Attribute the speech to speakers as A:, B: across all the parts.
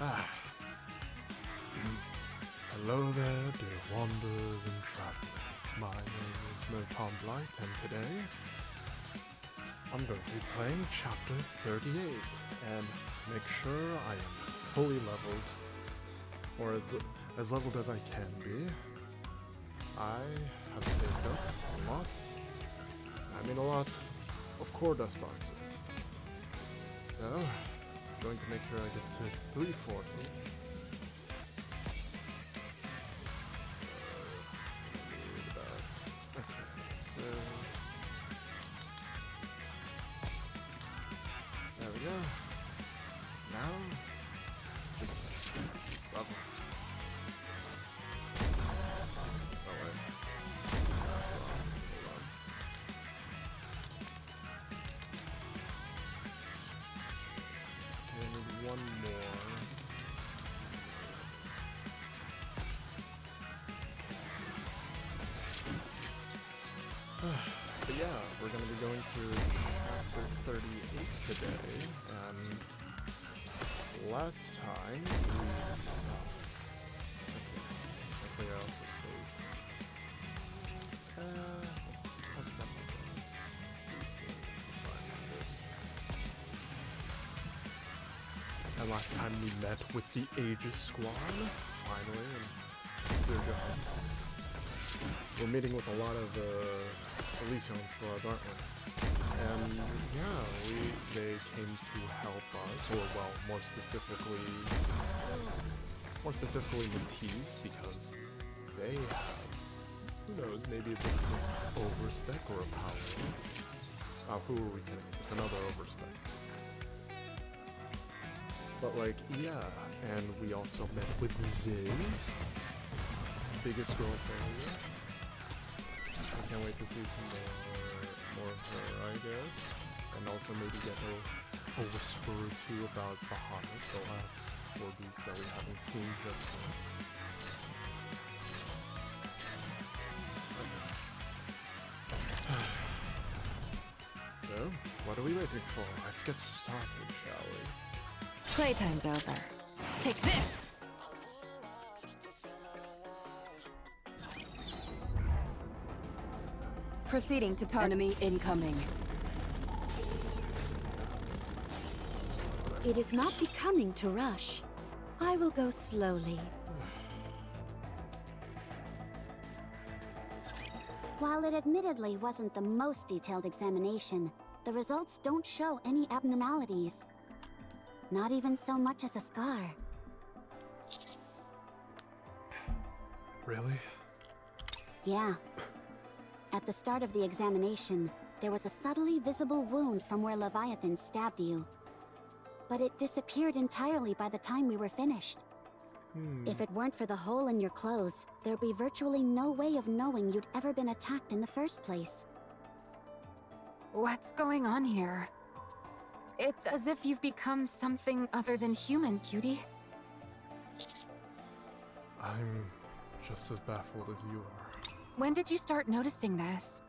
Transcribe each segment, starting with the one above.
A: Ah. Hello there, dear wanderers and travelers. My name is Merton Blight, and today I'm going to be playing Chapter 38. And to make sure I am fully leveled, or as leveled as I can be, I have saved up a lot. I mean a lot of core dust boxes. So, I'm going to make sure I get to 340. There we go. Now, just level. Oh wait. Okay, maybe one more. But yeah, we're going to be going through chapter 38 today, and last time we... okay, I also saved. Let's grab my gun. And last time we met with the Aegis Squad, finally, and they're gone. We're meeting with a lot of Elysion squads, aren't we? And yeah, they came to help us, or well, more specifically Matisse, because they have, who knows, maybe a bit of overspec or a power. Who are we kidding? It's another overspec. But like, yeah, and we also met with Ziz, biggest girl failure. I can't wait to see some more of her, I guess. And also maybe get a whisper or two about Bahamut, the last 4 beats that we haven't seen just yet. So, what are we waiting for? Let's get started, shall we?
B: Playtime's over. Take this! Proceeding to target. Enemy incoming.
C: It is not becoming to rush. I will go slowly. While it admittedly wasn't the most detailed examination, the results don't show any abnormalities. Not even so much as a scar.
A: Really?
C: Yeah. At the start of the examination, there was a subtly visible wound from where Leviathan stabbed you. But it disappeared entirely by the time we were finished. If it weren't for the hole in your clothes, there'd be virtually no way of knowing you'd ever been attacked in the first place.
B: What's going on here? It's as if you've become something other than human, Cutie.
A: I'm just as baffled as you are.
B: When did you start noticing this?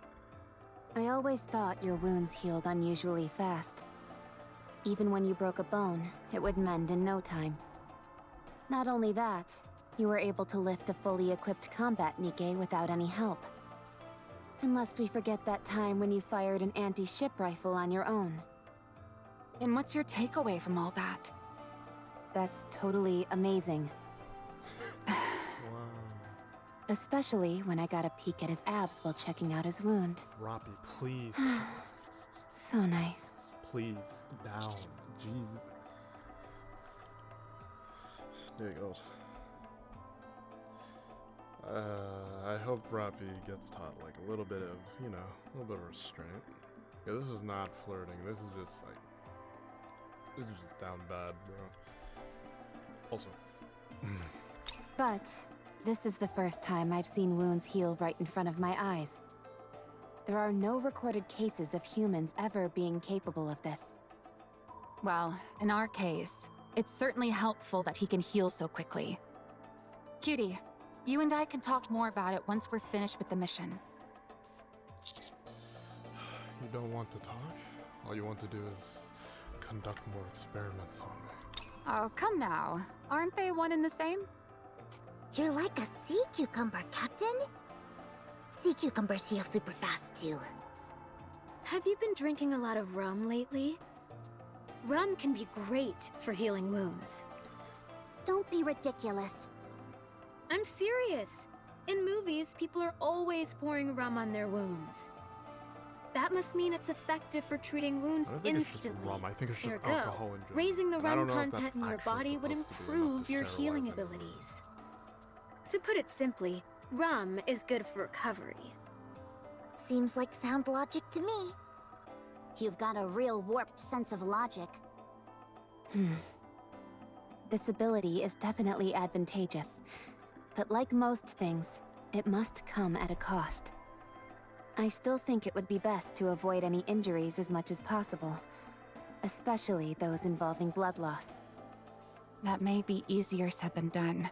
D: I always thought your wounds healed unusually fast. Even when you broke a bone, it would mend in no time. Not only that, you were able to lift a fully equipped combat Nikke without any help. Unless we forget that time when you fired an anti-ship rifle on your own.
B: And what's your takeaway from all that?
D: That's totally amazing. Especially when I got a peek at his abs while checking out his wound.
A: Roppy, please.
D: So nice.
A: Please, down. Jesus. There he goes. I hope Roppy gets taught like a little bit of, you know, a little bit of restraint. Yeah, this is not flirting. This is just like, this is just down bad, bro. Also.
D: But this is the first time I've seen wounds heal right in front of my eyes. There are no recorded cases of humans ever being capable of this.
B: Well, in our case, it's certainly helpful that he can heal so quickly. Cutie, you and I can talk more about it once we're finished with the mission.
A: You don't want to talk? All you want to do is conduct more experiments on me.
B: Oh, come now. Aren't they one and the same?
E: You're like a sea cucumber, Captain. Sea cucumbers heal super fast, too.
F: Have you been drinking a lot of rum lately? Rum can be great for healing wounds.
C: Don't be ridiculous.
F: I'm serious. In movies, people are always pouring rum on their wounds. That must mean it's effective for treating wounds
A: I don't think it's just
F: instantly.
A: rum. I think it's just
F: Ergo,
A: alcohol in general.
F: raising the
A: And I
F: rum
A: don't know if that's
F: content in your
A: actually
F: body would
A: supposed to be enough
F: improve
A: to
F: your
A: sterilize
F: healing
A: anyone.
F: abilities. To put it simply, rum is good for recovery.
E: Seems like sound logic to me.
C: You've got a real warped sense of logic.
D: This ability is definitely advantageous, but like most things, it must come at a cost. I still think it would be best to avoid any injuries as much as possible, especially those involving blood loss.
B: That may be easier said than done.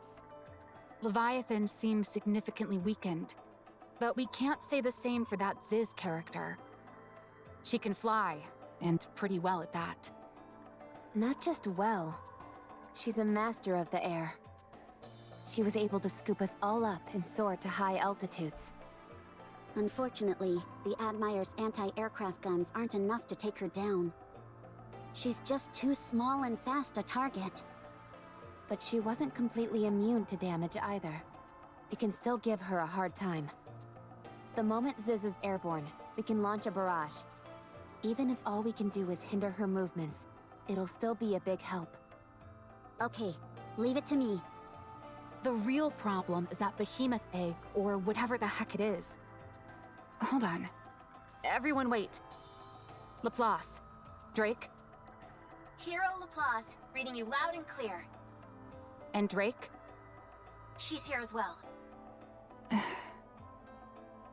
B: Leviathan seems significantly weakened, but we can't say the same for that Ziz character. She can fly, and pretty well at that.
D: Not just well, she's a master of the air. She was able to scoop us all up and soar to high altitudes.
C: Unfortunately, the Admire's anti-aircraft guns aren't enough to take her down. She's just too small and fast a target.
D: But she wasn't completely immune to damage either. It can still give her a hard time. The moment Ziz is airborne, we can launch a barrage. Even if all we can do is hinder her movements, it'll still be a big help.
C: Okay, leave it to me.
B: The real problem is that behemoth egg, or whatever the heck it is. Hold on. Everyone wait. Laplace. Drake.
G: Hero Laplace, reading you loud and clear.
B: And Drake?
G: She's here as well.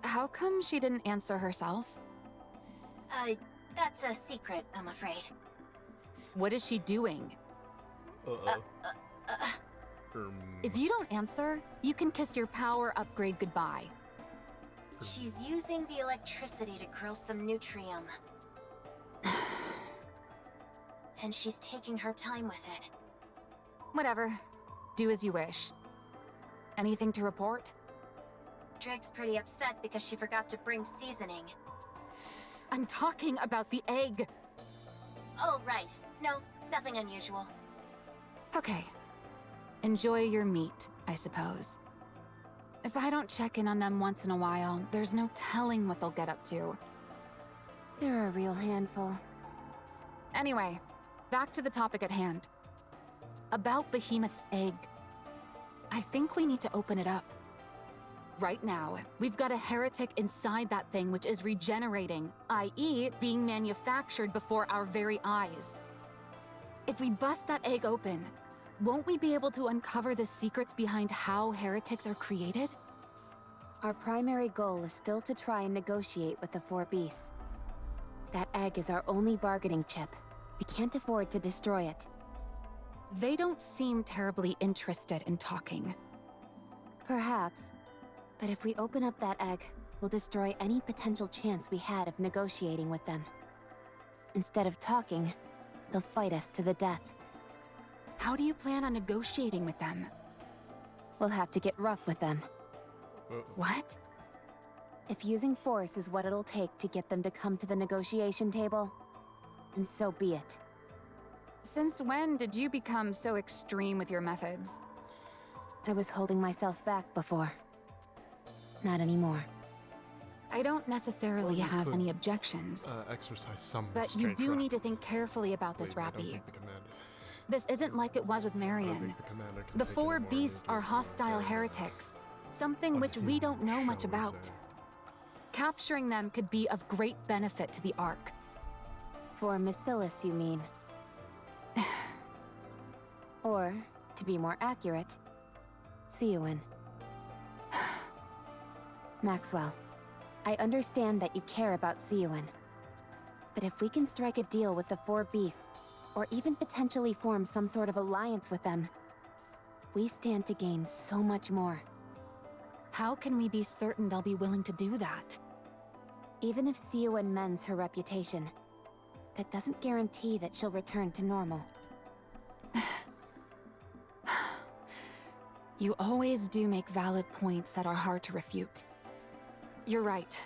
B: How come she didn't answer herself?
G: That's a secret, I'm afraid.
B: What is she doing? If you don't answer, you can kiss your power upgrade goodbye.
G: She's using the electricity to grill some nutrium. And she's taking her time with it.
B: Whatever. Do as you wish. Anything to report?
G: Drake's pretty upset because she forgot to bring seasoning.
B: I'm talking about the egg.
G: Oh, right. No, nothing unusual.
B: Okay. Enjoy your meat, I suppose. If I don't check in on them once in a while, there's no telling what they'll get up to.
D: They're a real handful.
B: Anyway, back to the topic at hand. About Behemoth's egg. I think we need to open it up. Right now, we've got a heretic inside that thing which is regenerating, i.e. being manufactured before our very eyes. If we bust that egg open, won't we be able to uncover the secrets behind how heretics are created?
D: Our primary goal is still to try and negotiate with the four beasts. That egg is our only bargaining chip. We can't afford to destroy it.
B: They don't seem terribly interested in talking.
D: Perhaps. But if we open up that egg, we'll destroy any potential chance we had of negotiating with them. Instead of talking, they'll fight us to the death.
B: How do you plan on negotiating with them?
D: We'll have to get rough with them.
B: What?
D: If using force is what it'll take to get them to come to the negotiation table, then so be it.
B: Since when did you become so extreme with your methods?
D: I was holding myself back before. Not anymore.
B: I don't necessarily
A: Well, you
B: have
A: could,
B: any objections.
A: Exercise some
B: But you
A: restraint
B: do
A: for
B: need to think carefully about this,
A: Please, I don't
B: Rappy.
A: think the commander-
B: This isn't like it was with
A: I don't
B: Marion.
A: think the commander can
B: The
A: take
B: four
A: any more
B: beasts are
A: immediate
B: hostile
A: warfare.
B: heretics, something which we don't know much
A: Shall we
B: about.
A: say.
B: Capturing them could be of great benefit to the Ark.
D: For Macilis, you mean? Or, to be more accurate, Siouan. Maxwell, I understand that you care about Siouan. But if we can strike a deal with the four beasts, or even potentially form some sort of alliance with them, we stand to gain so much more.
B: How can we be certain they'll be willing to do that?
D: Even if Siouan mends her reputation, that doesn't guarantee that she'll return to normal.
B: You always do make valid points that are hard to refute. You're right.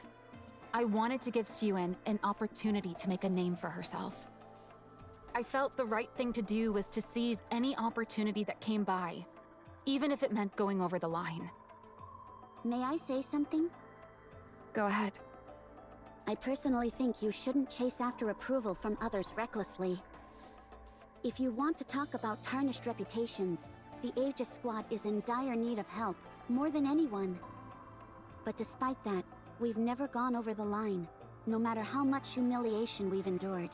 B: I wanted to give Suen an opportunity to make a name for herself. I felt the right thing to do was to seize any opportunity that came by, even if it meant going over the line.
C: May I say something?
B: Go ahead.
C: I personally think you shouldn't chase after approval from others recklessly. If you want to talk about tarnished reputations, the Aegis Squad is in dire need of help, more than anyone. But despite that, we've never gone over the line, no matter how much humiliation we've endured.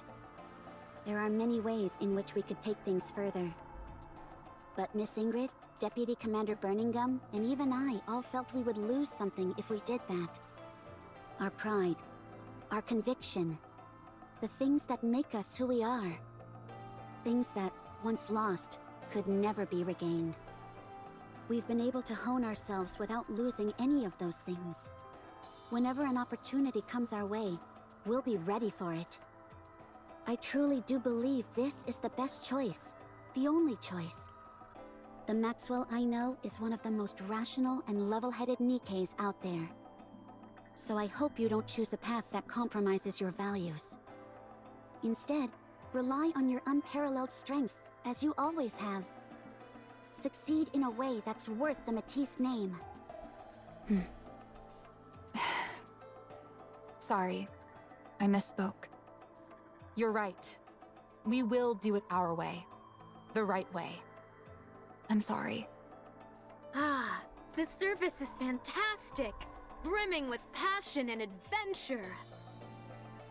C: There are many ways in which we could take things further. But Miss Ingrid, Deputy Commander Burningham, and even I all felt we would lose something if we did that. Our pride, our conviction, the things that make us who we are. Things that, once lost, could never be regained. We've been able to hone ourselves without losing any of those things. Whenever an opportunity comes our way, we'll be ready for it. I truly do believe this is the best choice, the only choice. The Maxwell I know is one of the most rational and level-headed Nikkes out there. So I hope you don't choose a path that compromises your values. Instead, rely on your unparalleled strength, as you always have. Succeed in a way that's worth the Matisse name.
B: Sorry, I misspoke. You're right. We will do it our way. The right way. I'm sorry.
F: Ah, the surface is fantastic, brimming with passion and adventure.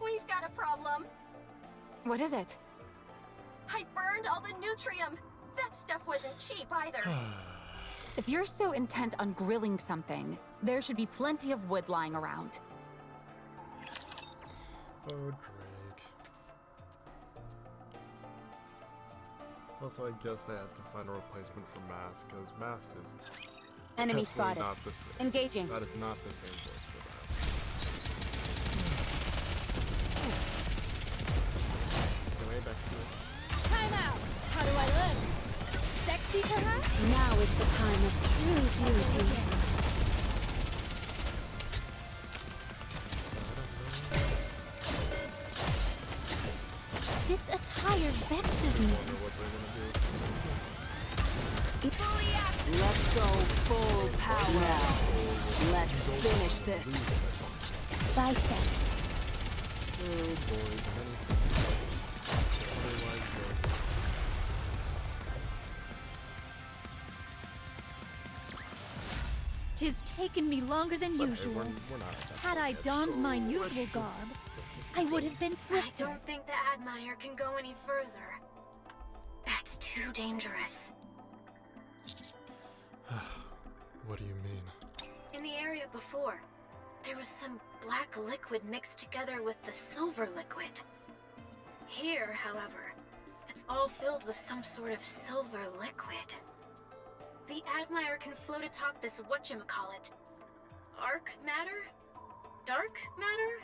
G: We've got a problem.
B: What is it?
G: I burned all the Nutrium. That stuff wasn't cheap either.
B: If you're so intent on grilling something, there should be plenty of wood lying around.
A: Oh, Drake. Also, I guess they had to find a replacement for Mask, because Mask is
B: Enemy
A: definitely
B: spotted.
A: not the same.
B: Engaging.
A: That is not the same voice for Mask. Way back to it.
F: Time out! How do I look? Sexy, perhaps?
C: Now is the time of true beauty.
F: This attire vexes me.
A: Wonder what they're gonna do.
H: Let's go full power. Let's finish this.
C: Bicep.
A: Oh boy, many otherwise good.
F: 'Tis taken me longer than
A: But hey,
F: usual.
A: we're not that
F: Had
A: far
F: I
A: yet,
F: donned
A: so
F: my
A: let's
F: usual
A: just-
F: garb,
A: let's just
F: I
A: keep
F: would
A: going.
F: have been
E: I
F: swifter.
E: don't think the Admire can go any further. That's too dangerous.
A: What do you mean?
E: In the area before, there was some black liquid mixed together with the silver liquid. Here, however, it's all filled with some sort of silver liquid. The Admire can float atop this whatchamacallit. Arc matter? Dark matter?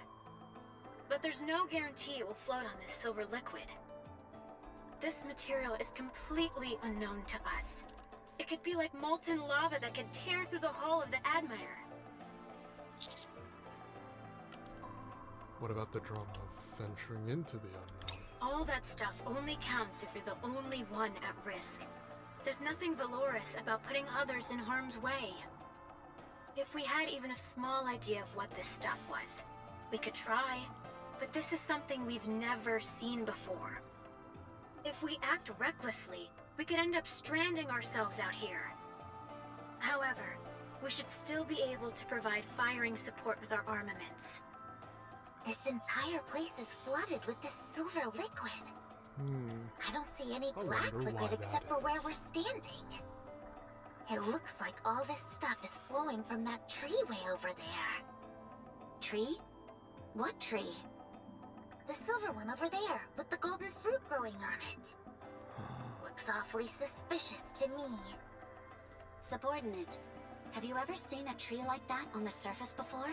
E: But there's no guarantee it will float on this silver liquid. This material is completely unknown to us. It could be like molten lava that could tear through the hull of the Admire.
A: What about the drama of venturing into the unknown?
E: All that stuff only counts if you're the only one at risk. There's nothing valorous about putting others in harm's way. If we had even a small idea of what this stuff was, we could try, but this is something we've never seen before. If we act recklessly, we could end up stranding ourselves out here. However, we should still be able to provide firing support with our armaments.
I: This entire place is flooded with this silver liquid. I don't see any black
A: wonder why
I: liquid
A: that
I: except for where
A: is.
I: we're standing. It looks like all this stuff is flowing from that tree way over there.
C: Tree? What tree?
I: The silver one over there, with the golden fruit growing on it. Looks awfully suspicious to me.
C: Subordinate, have you ever seen a tree like that on the surface before?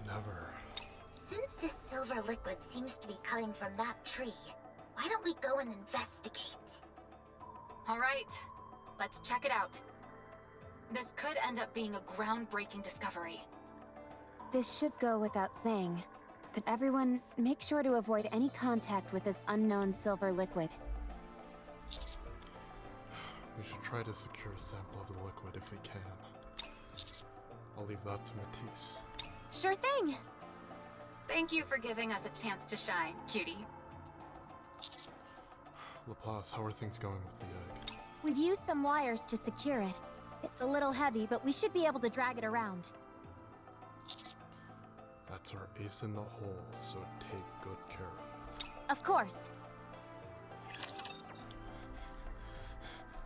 A: Never.
I: Since this silver liquid seems to be coming from that tree, why don't we go and investigate?
B: All right. Let's check it out. This could end up being a groundbreaking discovery.
D: This should go without saying, but everyone, make sure to avoid any contact with this unknown silver liquid.
A: We should try to secure a sample of the liquid if we can. I'll leave that to Matisse.
C: Sure thing.
B: Thank you for giving us a chance to shine, cutie.
A: Laplace, how are things going with the egg?
C: We've used some wires to secure it. It's a little heavy, but we should be able to drag it around.
A: That's our ace in the hole, so take good care of it.
C: Of course.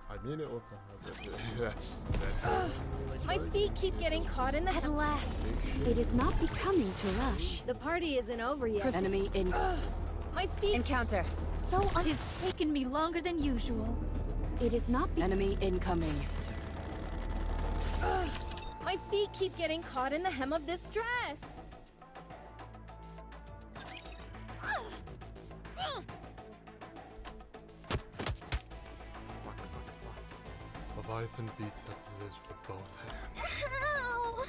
A: I mean it with that's
F: My feet keep getting caught in the
C: At last. It is not becoming to rush.
F: The party isn't over yet.
H: Enemy in.
F: My feet.
H: Encounter.
F: It has taken me longer than usual.
C: It is not
H: Enemy incoming.
F: My feet keep getting caught in the hem of this dress.
A: Leviathan beats at Ziz with both hands.
I: Ow!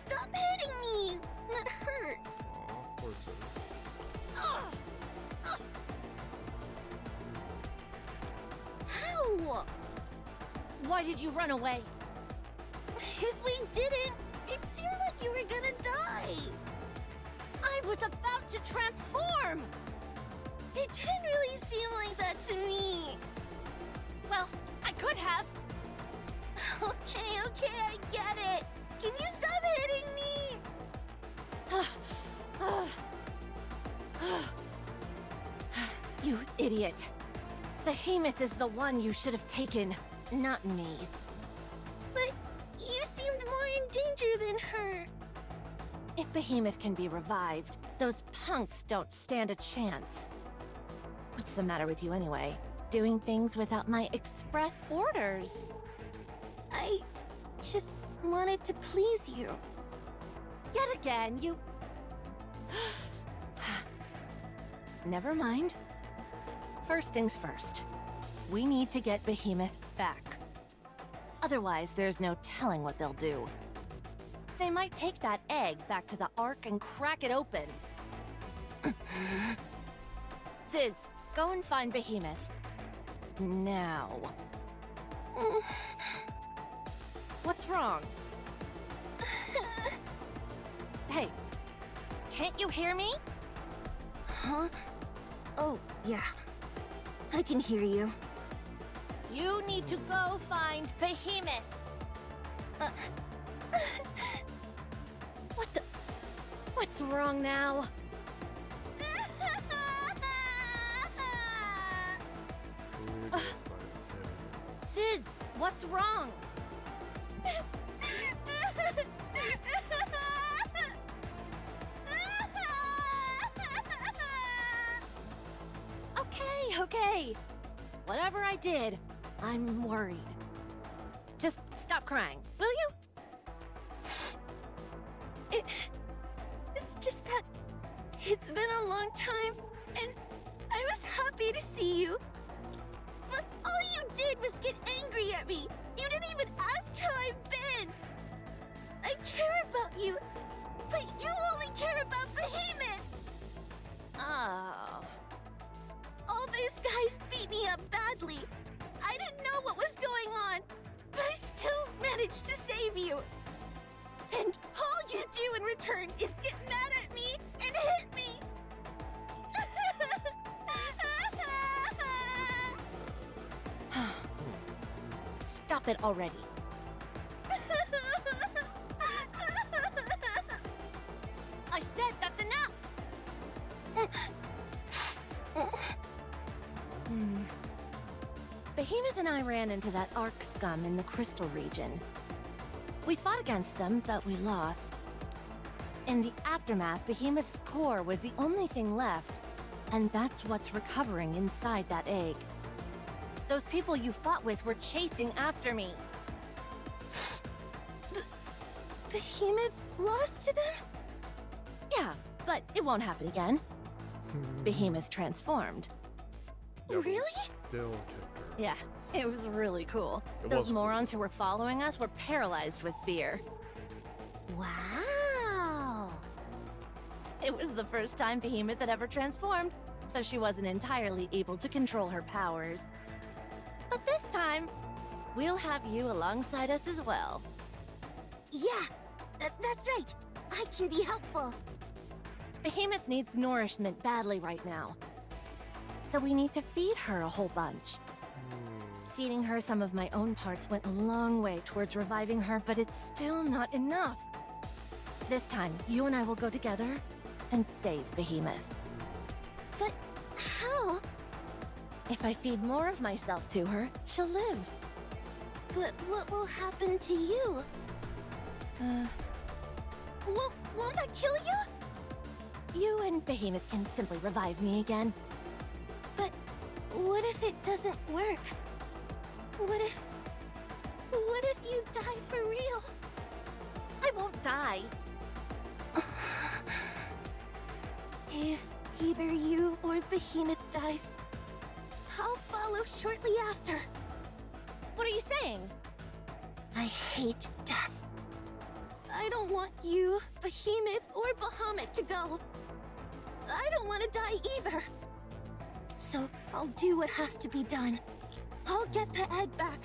I: Stop hitting me! That hurts.
A: Aw, poor Ziz.
I: How?
F: Why did you run away?
I: If we didn't, it seemed like you were gonna die.
F: I was about to transform!
I: It didn't really seem like that to me.
F: Well, I could have.
I: Okay, I get it. Can you stop hitting me?
F: You idiot. Behemoth is the one you should have taken, not me.
I: But you seemed more in danger than her.
F: If Behemoth can be revived, those punks don't stand a chance. What's the matter with you anyway? Doing things without my express orders.
I: I just wanted to please you.
F: Yet again, you... Never mind. First things first. We need to get Behemoth back. Otherwise, there's no telling what they'll do. They might take that egg back to the Ark and crack it open. Ziz, go and find Behemoth. Now. What's wrong? Hey, can't you hear me?
I: Huh? Oh, yeah. I can hear you.
F: You need to go find Behemoth. What the... What's wrong now? Ziz, what's wrong? Okay. Whatever I did, I'm worried. Just stop crying, will you?
I: It's just that it's been a long time, and I was happy to see you. But all you did was get angry at me. You didn't even ask how I've been. I care about you, but you only care about Behemoth.
F: Oh.
I: All those guys beat me up badly. I didn't know what was going on, but I still managed to save you. And all you do in return is get mad at me and hit me.
F: Stop it already. I said that's enough! Behemoth and I ran into that Ark scum in the Crystal region. We fought against them, but we lost. In the aftermath, Behemoth's core was the only thing left, and that's what's recovering inside that egg. Those people you fought with were chasing after me.
I: Behemoth lost to them?
F: Yeah, but it won't happen again. Behemoth transformed.
A: Yeah, but we
I: Really?
A: still kicked her.
F: Yeah, it was really cool.
A: It
F: Those
A: was cool.
F: morons who were following us were paralyzed with fear.
C: Wow!
F: It was the first time Behemoth had ever transformed, so she wasn't entirely able to control her powers. But this time, we'll have you alongside us as well.
I: Yeah, that's right. I can be helpful.
F: Behemoth needs nourishment badly right now. So we need to feed her a whole bunch. Feeding her some of my own parts went a long way towards reviving her, but it's still not enough. This time, you and I will go together and save Behemoth.
I: But how?
F: If I feed more of myself to her, she'll live.
I: But what will happen to you? Won't that kill you?
F: You and Behemoth can simply revive me again.
I: But what if it doesn't work? What if you die for real?
F: I won't die.
I: If either you or Behemoth dies, I'll follow shortly after.
F: What are you saying?
I: I hate death. I don't want you, Behemoth, or Bahamut to go. I don't want to die either. So I'll do what has to be done. I'll get the egg back.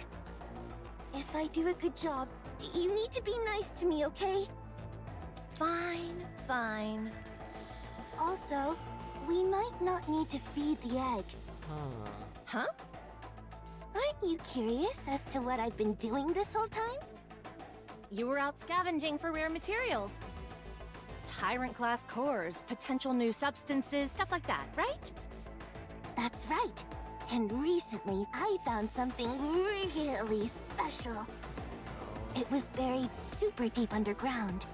I: If I do a good job, you need to be nice to me, okay?
F: Fine, fine.
I: Also, we might not need to feed the egg.
F: Huh?
I: Aren't you curious as to what I've been doing this whole time?
F: You were out scavenging for rare materials. Tyrant-class cores, potential new substances, stuff like that, right?
I: That's right. And recently, I found something really special. It was buried super deep underground.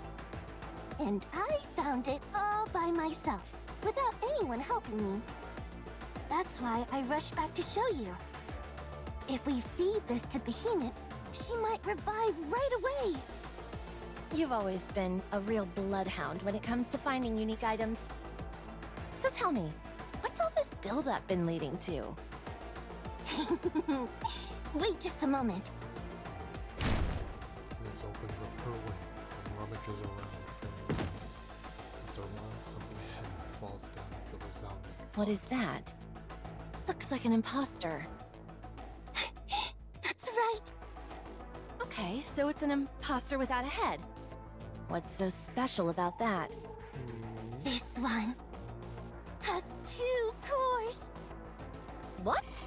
I: And I found it all by myself, without anyone helping me. That's why I rushed back to show you. If we feed this to Behemoth, she might revive right away.
F: You've always been a real bloodhound when it comes to finding unique items. So tell me, what's all this buildup been leading to?
I: Wait just a moment.
A: This opens up her wings and rummages around for me. After a while, something heavy falls down with a resounding thud.
F: What is that? Looks like an imposter.
I: That's right.
F: Okay, so it's an imposter without a head. What's so special about that?
I: This one has 2 cores.
F: What?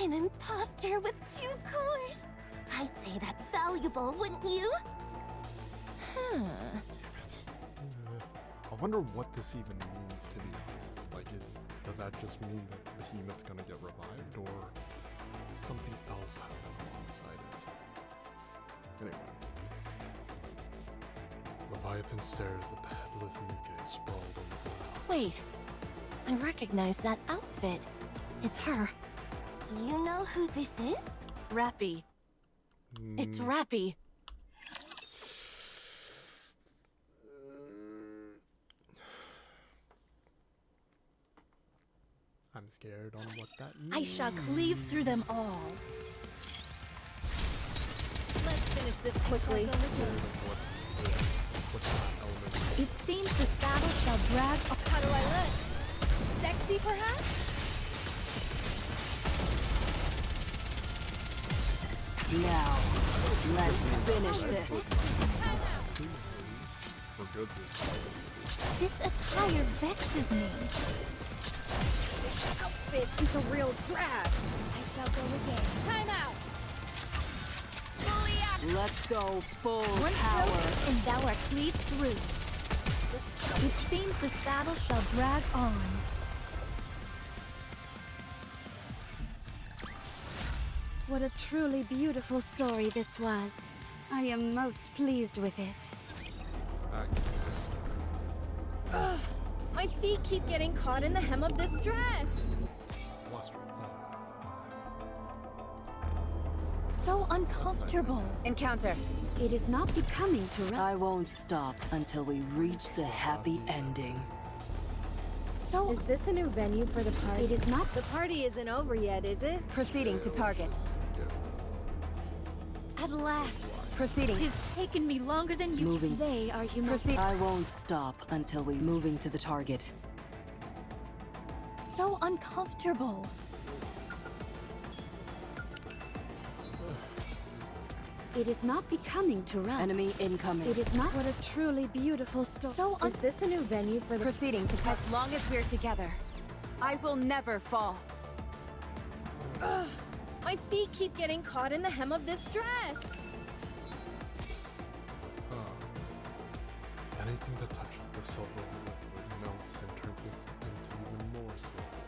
I: An imposter with 2 cores. I'd say that's valuable, wouldn't you?
F: Huh.
A: I wonder what this even means, to be honest. Like, does that just mean that Behemoth's gonna get revived, or does something else happen alongside it? Anyway. Leviathan stares at the headless Nikke sprawled on the ground.
F: Wait, I recognize that outfit. It's her.
I: You know who this is?
F: Rappy. It's Rappy.
A: I'm scared on what that means.
F: I shall cleave through them all. Let's finish this quickly.
A: What that element is.
B: It seems this battle shall drag.
J: How do I look? Sexy, perhaps?
H: Now, let's finish this.
A: For good reason.
B: This attire vexes me.
J: Outfit is a real drag. I shall go again. Time out. Fully active.
H: Let's go full
B: One
H: power.
B: stroke and thou art cleaved through. It seems this battle shall drag on.
C: What a truly beautiful story this was. I am most pleased with it.
J: Ugh, my feet keep getting caught in the hem of this dress.
B: So uncomfortable.
J: Encounter.
C: It is not becoming to
H: I won't stop until we reach the happy ending.
D: So...
J: Is this a new venue for the party?
C: It is not.
J: The party isn't over yet, is it?
D: Proceeding to target.
F: At last.
D: Proceeding.
B: Tis taken me longer than you.
H: Moving.
C: They are human.
D: Proceed.
H: I won't stop until we moving to the target.
B: So uncomfortable.
C: It is not becoming to run.
H: Enemy incoming.
C: It is not. What a truly beautiful story.
D: So
J: Is this a new venue for the...
D: Proceeding to as long as we're together. I will never fall.
J: Ugh, my feet keep getting caught in the hem of this dress.
A: Anything that touches the silver liquid melts and turns it into even more silver.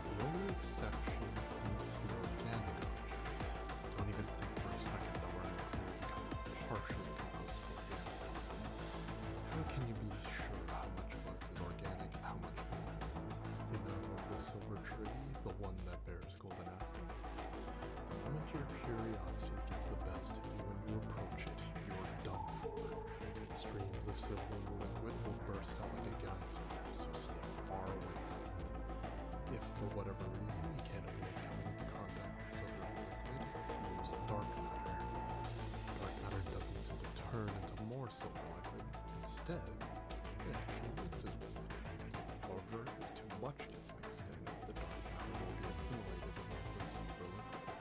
A: The only exception seems to be organic objects. Don't even think for a second that we're nuclear become partially composed of organic parts. How can you be sure how much of us is organic and how much isn't? You know, the silver tree, the one that bears golden apples. The moment your curiosity gets the best of you when you approach it, you're done for. Streams of silver liquid will burst out like a geyser, so stay far away from it. If for whatever reason you can't avoid coming into contact with silver liquid, use dark matter. Dark matter doesn't simply turn into more silver liquid. Instead, it actually mixes with it. However, if too much gets mixed in, the dark matter will be assimilated into the silver liquid.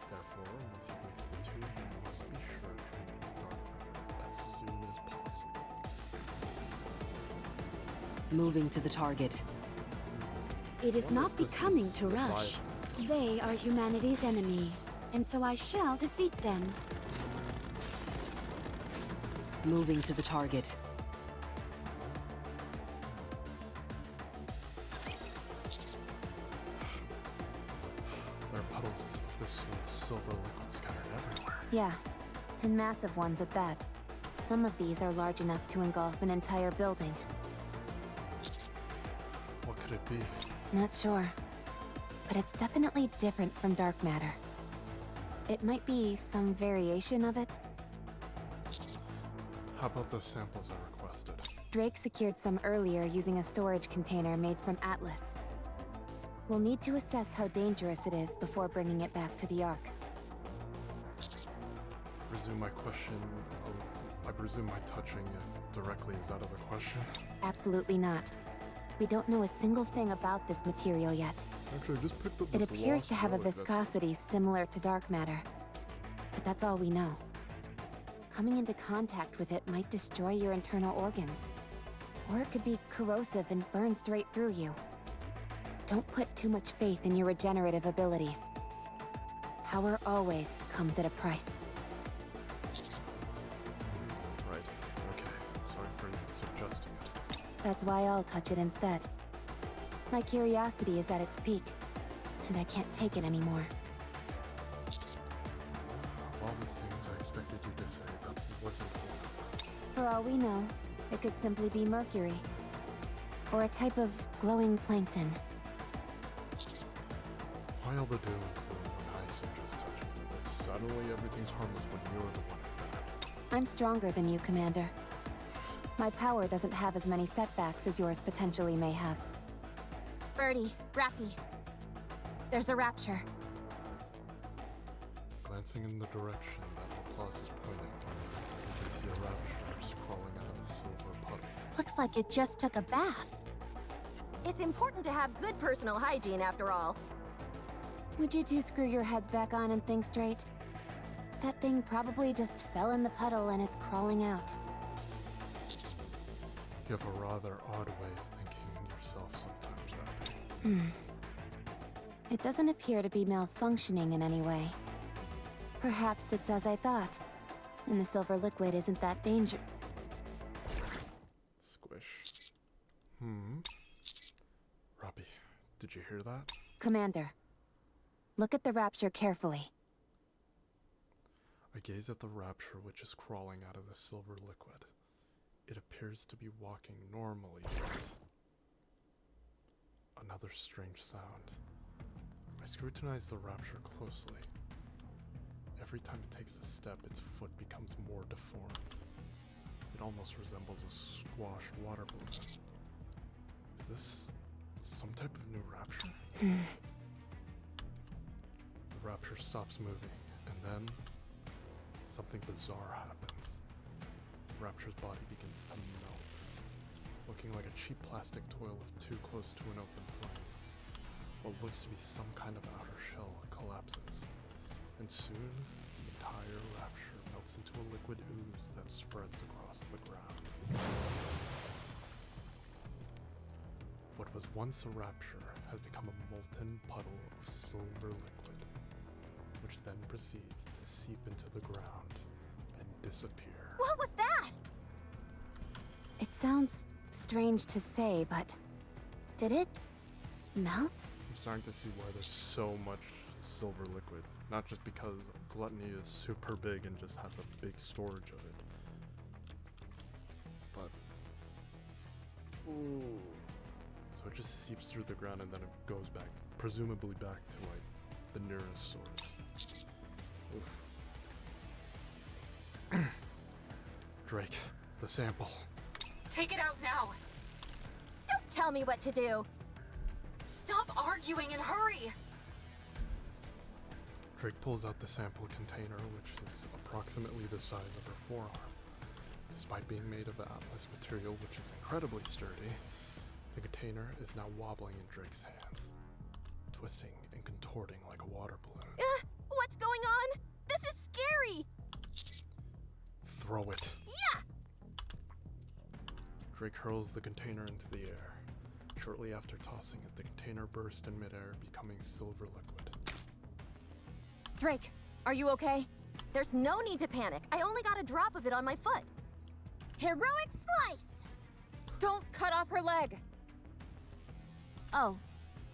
A: Therefore, once you mix the two, you must be sure to remove the dark matter as soon as possible.
H: Moving to the target.
C: It is
A: What
C: not
A: if this
C: becoming
A: is
C: to rush.
A: Leviathan?
C: They are humanity's enemy, and so I shall defeat them.
H: Moving to the target.
A: There are puddles of this silver liquid scattered everywhere.
D: Yeah, and massive ones at that. Some of these are large enough to engulf an entire building.
A: What could it be?
D: Not sure. But it's definitely different from dark matter. It might be some variation of it.
A: How about the samples I requested?
D: Drake secured some earlier using a storage container made from Atlas. We'll need to assess how dangerous it is before bringing it back to the Ark.
A: I presume my touching it directly is out of the question?
D: Absolutely not. We don't know a single thing about this material yet.
A: Actually, I just picked up
D: It
A: this
D: appears
A: lost
D: to have a
A: relic that's-
D: viscosity similar to dark matter. But that's all we know. Coming into contact with it might destroy your internal organs. Or it could be corrosive and burn straight through you. Don't put too much faith in your regenerative abilities. Power always comes at a price.
A: Right, okay. Sorry for even suggesting it.
D: That's why I'll touch it instead. My curiosity is at its peak, and I can't take it anymore.
A: Of all the things I expected you to say, that wasn't one.
D: For all we know, it could simply be mercury. Or a type of glowing plankton.
A: Why all the doom and gloom when I suggest touching it, but suddenly everything's harmless when you're the one at that?
D: I'm stronger than you, Commander. My power doesn't have as many setbacks as yours potentially may have.
B: Birdie, Rappy. There's a rapture.
A: Glancing in the direction that Laplace is pointing, you can see a rapture crawling out of a silver puddle.
B: Looks like it just took a bath.
K: It's important to have good personal hygiene after all.
D: Would you two screw your heads back on and think straight? That thing probably just fell in the puddle and is crawling out.
A: You have a rather odd way of thinking yourself sometimes, Rappy.
D: It doesn't appear to be malfunctioning in any way. Perhaps it's as I thought, and the silver liquid isn't that dangerous.
A: Squish. Rappy, did you hear that?
D: Commander, look at the rapture carefully.
A: I gaze at the rapture which is crawling out of the silver liquid. It appears to be walking normally, yet another strange sound. I scrutinize the rapture closely. Every time it takes a step, its foot becomes more deformed. It almost resembles a squashed water balloon. Is this The rapture stops moving, and then something bizarre happens. Rapture's body begins to melt, looking like a cheap plastic toy left too close to an open flame. What looks to be some kind of outer shell collapses, and soon the entire rapture melts into a liquid ooze that spreads across the ground. What was once a rapture has become a molten puddle of silver liquid, which then proceeds to seep into the ground and disappear.
K: What was that?
D: It sounds strange to say, but did it melt?
A: I'm starting to see why there's so much silver liquid. Not just because Gluttony is super big and just has a big storage of it. But... ooh. So it just seeps through the ground and then it goes back, presumably back to like the nearest source. Oof. Drake, the sample.
B: Take it out now!
K: Don't tell me what to do.
B: Stop arguing and hurry!
A: Drake pulls out the sample container, which is approximately the size of her forearm. Despite being made of atlas material, which is incredibly sturdy, the container is now wobbling in Drake's hands, twisting and contorting like a water balloon.
K: What's going on? This is scary!
A: Throw it.
K: Yeah!
A: Drake hurls the container into the air. Shortly after tossing it, the container burst in midair, becoming silver liquid.
K: Drake, are you okay? There's no need to panic. I only got a drop of it on my foot. Heroic slice!
D: Don't cut off her leg!
C: Oh,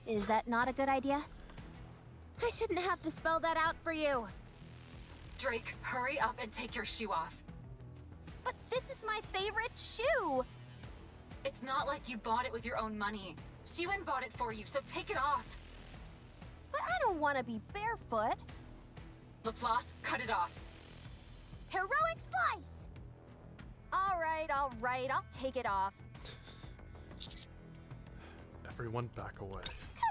C: is that not a good idea?
D: I shouldn't have to spell that out for you.
B: Drake, hurry up and take your shoe off.
K: But this is my favorite shoe!
B: It's not like you bought it with your own money. Siwon bought it for you, so take it off.
K: But I don't want to be barefoot.
B: Laplace, cut it off.
K: Heroic slice! All right, I'll take it off.
A: Everyone back away.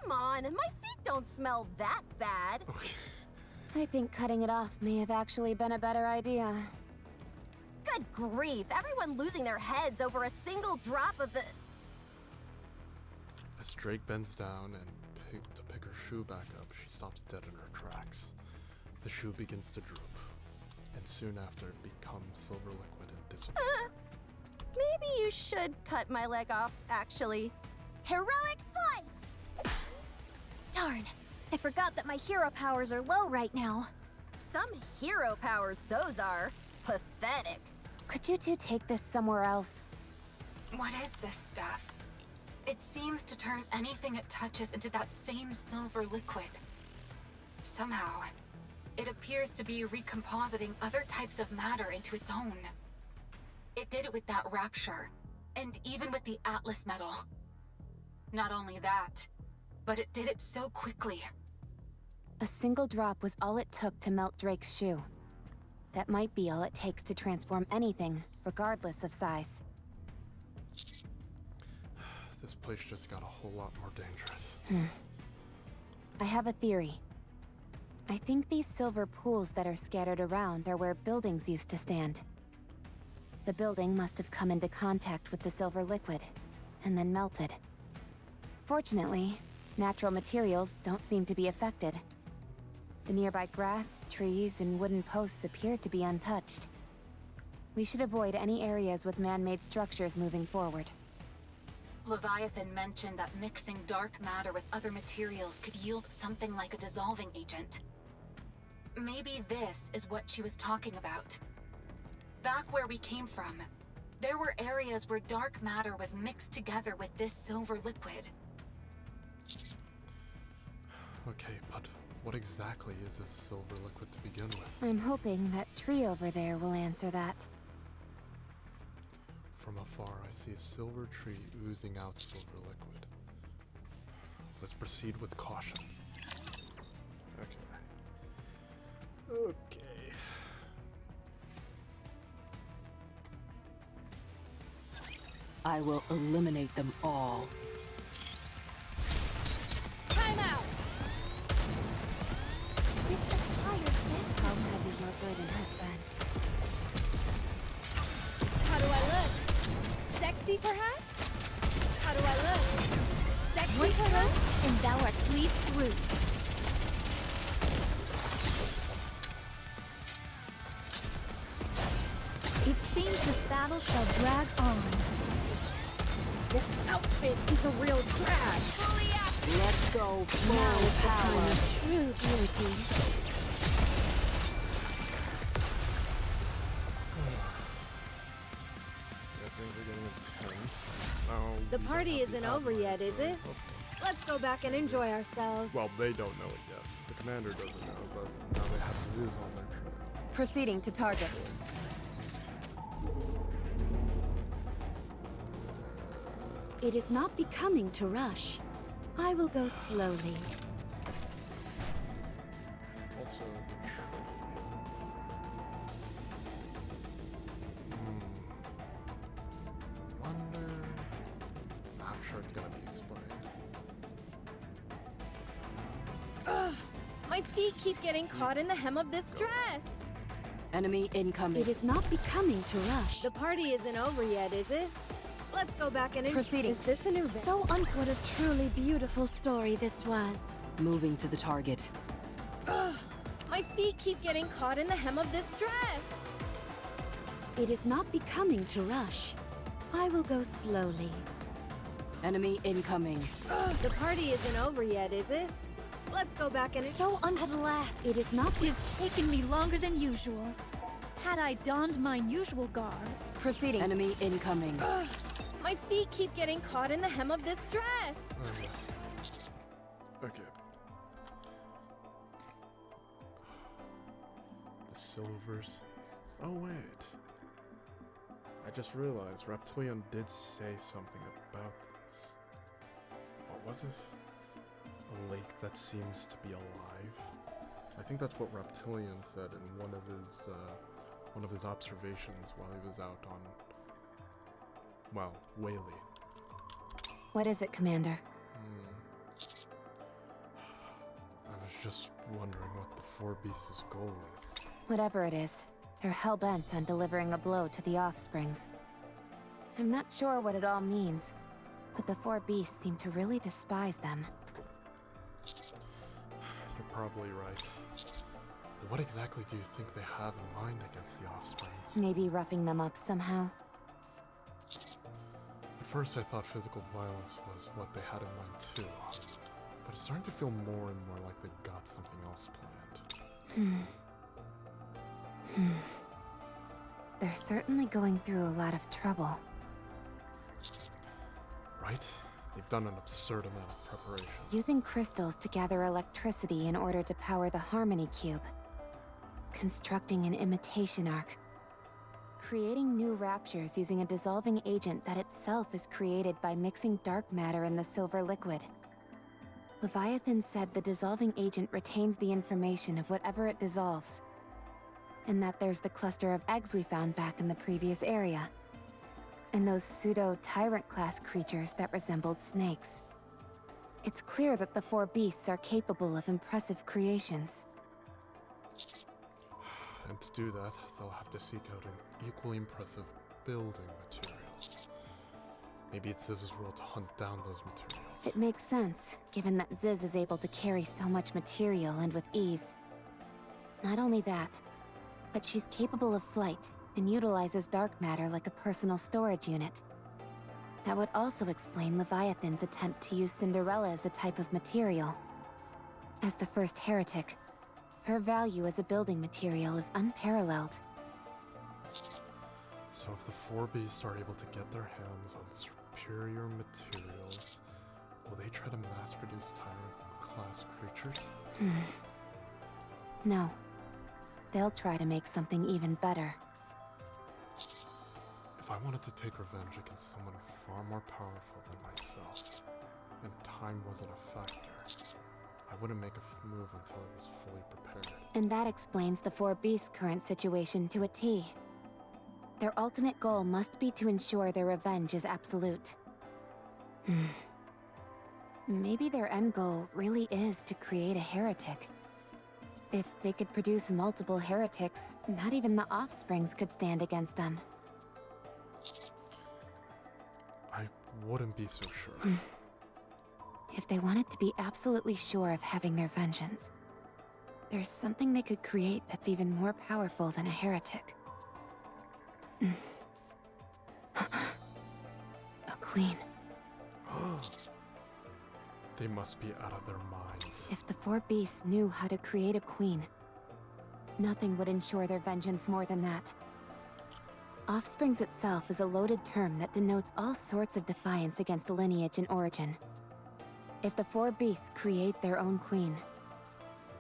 K: Come on, my feet don't smell that bad.
A: Okay.
D: I think cutting it off may have actually been a better idea.
K: Good grief, everyone losing their heads over a single drop of the...
A: As Drake bends down and to pick her shoe back up, she stops dead in her tracks. The shoe begins to droop, and soon after it becomes silver liquid and disappears.
K: Maybe you should cut my leg off, actually. Heroic slice!
C: Darn, I forgot that my hero powers are low right now.
K: Some hero powers those are. Pathetic.
D: Could you two take this somewhere else?
B: What is this stuff? It seems to turn anything it touches into that same silver liquid. Somehow, it appears to be recompositing other types of matter into its own. It did it with that rapture, and even with the atlas metal. Not only that, but it did it so quickly.
D: A single drop was all it took to melt Drake's shoe. That might be all it takes to transform anything, regardless of size.
A: This place just got a whole lot more dangerous.
D: I have a theory. I think these silver pools that are scattered around are where buildings used to stand. The building must have come into contact with the silver liquid, and then melted. Fortunately, natural materials don't seem to be affected. The nearby grass, trees, and wooden posts appear to be untouched. We should avoid any areas with man-made structures moving forward.
B: Leviathan mentioned that mixing dark matter with other materials could yield something like a dissolving agent. Maybe this is what she was talking about. Back where we came from, there were areas where dark matter was mixed together with this silver liquid.
A: Okay, but what exactly is this silver liquid to begin with?
D: I'm hoping that tree over there will answer that.
A: From afar, I see a silver tree oozing out silver liquid. Let's proceed with caution. Okay.
H: I will eliminate them all.
J: Time out! sexy, perhaps? How do I look? Sexy,
F: Once
J: perhaps?
F: through, and thou art cleaved through. It seems this battle shall drag on.
J: This outfit is a real drag. Fully active.
H: Let's go.
D: Now
H: Full
D: is the time
H: power.
D: of true beauty.
A: Yeah, things are getting intense. Oh,
J: The
A: we don't
J: party
A: have the
J: isn't over
A: outline,
J: yet, is
A: so-
J: it?
A: Okay.
J: Let's go back and enjoy ourselves.
A: Well, they don't know it yet. The commander doesn't know, but now they have Ziz on their trail.
D: Proceeding to target.
C: It is not becoming to rush. I will go slowly.
A: Also, the tree. Wonder. Not sure it's gonna be explained.
J: Ugh, my feet keep getting caught in the hem of this dress.
H: Enemy incoming.
C: It is not becoming to rush.
J: The party isn't over yet, is it? Let's go back and
D: Proceeding.
J: Is this a new
C: So what a truly beautiful story this was.
H: Moving to the target.
J: Ugh, my feet keep getting caught in the hem of this dress.
C: It is not becoming to rush. I will go slowly.
H: Enemy incoming.
J: Ugh, the party isn't over yet, is it? Let's go back and
F: At last,
C: It is not.
F: it has taken me longer than usual. Had I donned mine usual garb,
D: Proceeding.
H: Enemy incoming.
J: Ugh, my feet keep getting caught in the hem of this dress.
A: Okay. The silvers. Oh wait. I just realized Reptilian did say something about this. What was this? A lake that seems to be alive. I think that's what Reptilian said in one of his observations while he was out on, well, Whaley.
D: What is it, Commander?
A: I was just wondering what the Four Beasts' goal is.
D: Whatever it is, they're hell-bent on delivering a blow to the Offsprings. I'm not sure what it all means, but the Four Beasts seem to really despise them.
A: You're probably right. But what exactly do you think they have in mind against the Offsprings?
D: Maybe roughing them up somehow?
A: At first I thought physical violence was what they had in mind too. But it's starting to feel more and more like they've got something else planned.
D: They're certainly going through a lot of trouble.
A: Right? They've done an absurd amount of preparation.
D: Using crystals to gather electricity in order to power the Harmony Cube. Constructing an imitation arc. Creating new raptures using a dissolving agent that itself is created by mixing dark matter in the silver liquid. Leviathan said the dissolving agent retains the information of whatever it dissolves. And that there's the cluster of eggs we found back in the previous area. And those pseudo-tyrant-class creatures that resembled snakes. It's clear that the Four Beasts are capable of impressive creations.
A: And to do that, they'll have to seek out an equally impressive building materials. Maybe it's Ziz's role to hunt down those materials.
D: It makes sense, given that Ziz is able to carry so much material and with ease. Not only that, but she's capable of flight and utilizes dark matter like a personal storage unit. That would also explain Leviathan's attempt to use Cinderella as a type of material. As the first heretic, her value as a building material is unparalleled.
A: So if the Four Beasts are able to get their hands on superior materials, will they try to mass-produce tyrant-class creatures?
D: No. They'll try to make something even better.
A: If I wanted to take revenge against someone far more powerful than myself, and time wasn't a factor, I wouldn't make a move until I was fully prepared.
D: And that explains the Four Beasts' current situation to a T. Their ultimate goal must be to ensure their revenge is absolute. Maybe their end goal really is to create a heretic. If they could produce multiple heretics, not even the Offsprings could stand against them.
A: wouldn't be so sure.
D: If they wanted to be absolutely sure of having their vengeance, there's something they could create that's even more powerful than a heretic. A queen.
A: They must be out of their minds.
D: If the four beasts knew how to create a queen, nothing would ensure their vengeance more than that. Offsprings itself is a loaded term that denotes all sorts of defiance against lineage and origin. If the four beasts create their own queen,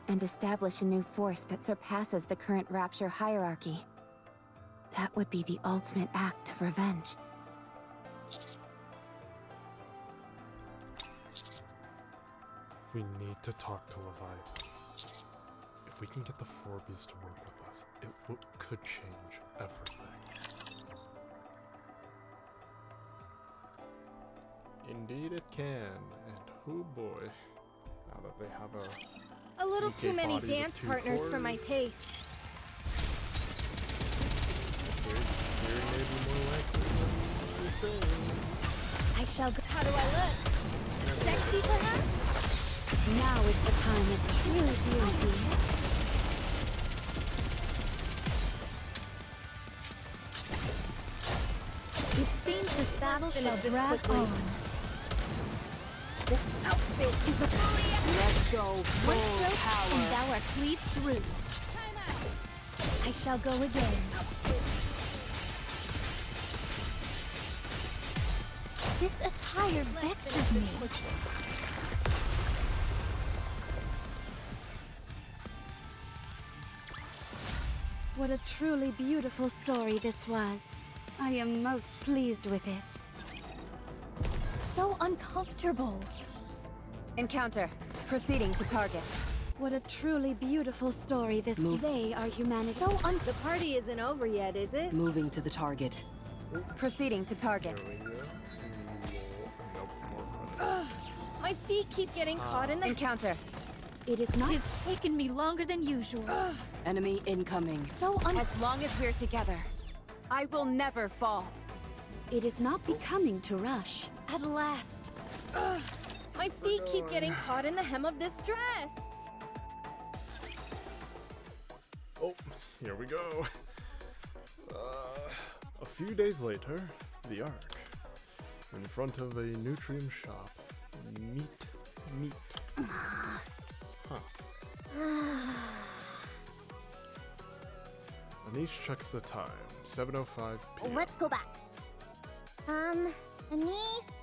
D: and establish a new force that surpasses the current Rapture hierarchy, that would be the ultimate act of revenge.
A: We need to talk to Leviathan. If we can get the four beasts to work with us, it could change everything. Indeed it can, and oh boy, now that they have
J: A little
A: DK
J: too many
A: body with
J: dance
A: 2
J: partners for my
A: cores.
J: taste.
A: Here may be more likely than you think.
J: I shall go. How do I look? Sexy, perhaps?
C: Now is the time of true beauty.
J: It seems this battle shall drag on. This outfit is a
H: Let's go full
J: and
H: power.
J: thou art cleaved through. Time out. I shall go again. This attire vexes me.
C: What a truly beautiful story this was. I am most pleased with it.
J: So uncomfortable.
D: Encounter. Proceeding to target.
C: What a truly beautiful story this was. They are humanity.
J: The party isn't over yet, is it?
H: Moving to the target.
D: Proceeding to target.
A: There we go. Nope, more credits.
J: My feet keep getting caught in the...
D: Encounter.
C: It is not.
J: Tis taken me longer than usual.
H: Enemy incoming.
D: As long as we're together, I will never fall.
C: It is not becoming to rush.
J: At last. My feet keep getting caught in the hem of this dress.
A: Oh, here we go. A few days later, the Ark. In front of a nutrient shop. Meat. Huh. Anish checks the time. 7:05 p.m.
L: Let's go back. Anise,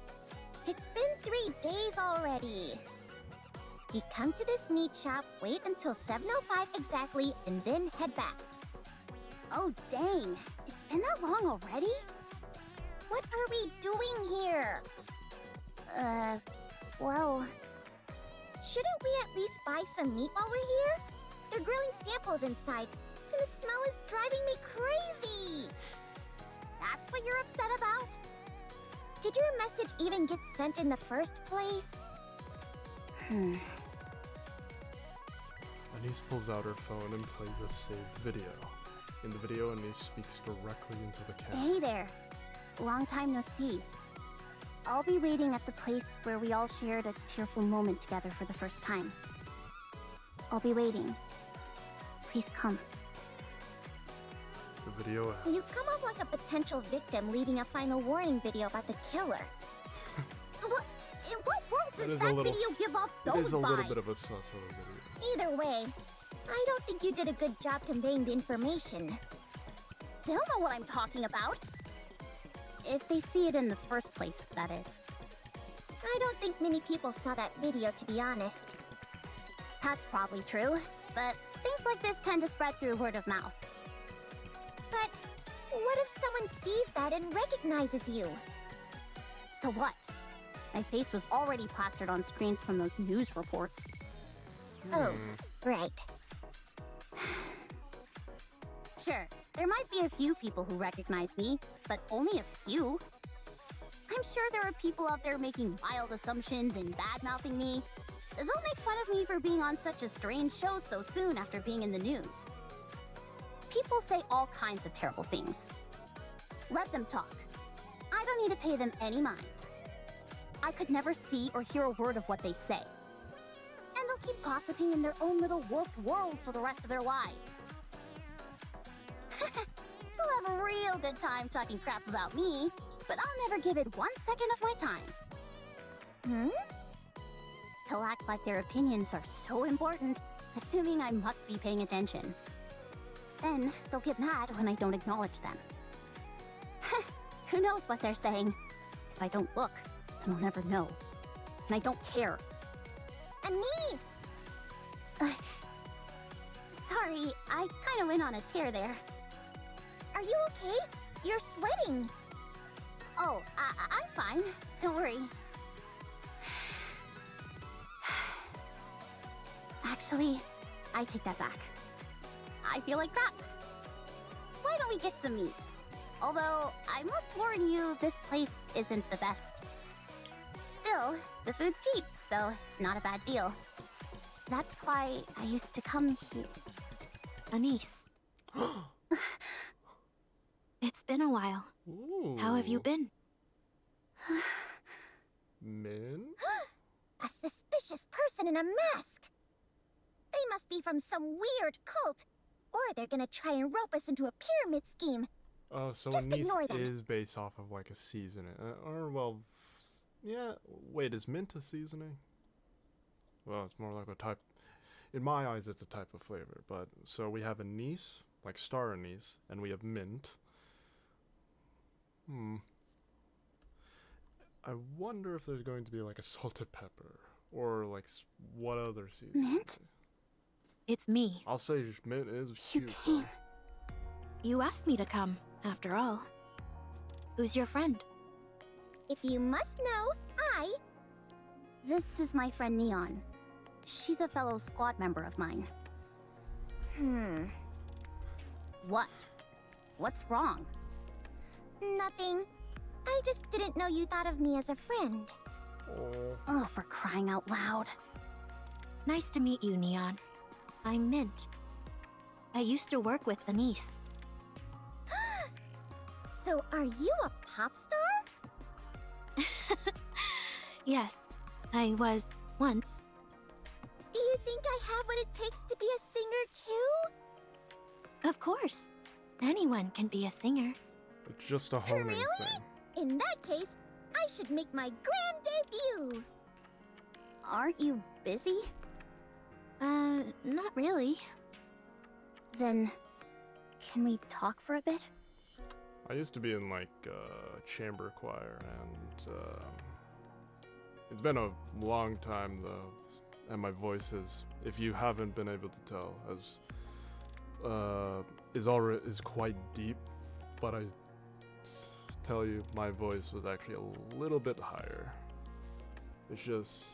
L: it's been 3 days already. We come to this meat shop, wait until 7:05 exactly, and then head back. Oh, dang. It's been that long already? What are we doing here? Well... Shouldn't we at least buy some meat while we're here? They're grilling samples inside, and the smell is driving me crazy! That's what you're upset about? Did your message even get sent in the first place?
A: Anise pulls out her phone and plays a saved video. In the video, Anise speaks directly into the camera.
L: Hey there. Long time no see. I'll be waiting at the place where we all shared a tearful moment together for the first time. I'll be waiting. Please come.
A: The video ends.
L: You come off like a potential victim leaving a final warning video about the killer. In what world does that video give off those vibes?
A: It is a little bit of a sus of a video.
L: Either way, I don't think you did a good job conveying the information. They'll know what I'm talking about. If they see it in the first place, that is. I don't think many people saw that video, to be honest. That's probably true, but things like this tend to spread through word of mouth. But what if someone sees that and recognizes you? So what? My face was already plastered on screens from those news reports. Oh, right. Sure, there might be a few people who recognize me, but only a few. I'm sure there are people out there making wild assumptions and bad-mouthing me. They'll make fun of me for being on such a strange show so soon after being in the news. People say all kinds of terrible things. Let them talk. I don't need to pay them any mind. I could never see or hear a word of what they say. And they'll keep gossiping in their own little warped world for the rest of their lives. They'll have a real good time talking crap about me, but I'll never give it 1 second of my time. Hmm? They'll act like their opinions are so important, assuming I must be paying attention. Then they'll get mad when I don't acknowledge them. Who knows what they're saying? If I don't look, then I'll never know. And I don't care. Anise! Sorry, I kinda went on a tear there. Are you okay? You're sweating. Oh, I'm fine. Don't worry. Actually, I take that back. I feel like crap. Why don't we get some meat? Although, I must warn you, this place isn't the best. Still, the food's cheap, so it's not a bad deal. That's why I used to come here.
B: Anise. It's been a while.
A: Ooh.
B: How have you been?
A: Min?
L: A suspicious person in a mask! They must be from some weird cult, or they're gonna try and rope us into a pyramid scheme.
A: Oh, so
L: Just
A: Anise
L: ignore them.
A: is based off of like a seasoning. Or, well, yeah. Wait, is mint a seasoning? Well, it's more like a type. In my eyes, it's a type of flavor. But, so we have anise, like star anise, and we have mint. I wonder if there's going to be like a salted pepper. Or like what other seasoning?
L: Mint?
B: It's me.
A: I'll say mint is
L: You
A: cute.
L: came.
B: You asked me to come, after all. Who's your friend?
L: If you must know, This is my friend Neon. She's a fellow squad member of mine. What? What's wrong?
I: Nothing. I just didn't know you thought of me as a friend.
L: Oh, for crying out loud.
B: Nice to meet you, Neon. I'm Mint. I used to work with Anise.
I: So are you a pop star?
B: Yes, I was once.
I: Do you think I have what it takes to be a singer too?
B: Of course. Anyone can be a singer.
A: It's just a homing
I: Really?
A: thing.
I: In that case, I should make my grand debut.
L: Aren't you busy?
B: Not really.
L: Then, can we talk for a bit?
A: I used to be in like chamber choir, and it's been a long time though, and my voice is, if you haven't been able to tell, is quite deep. But I tell you, my voice was actually a little bit higher. It's just,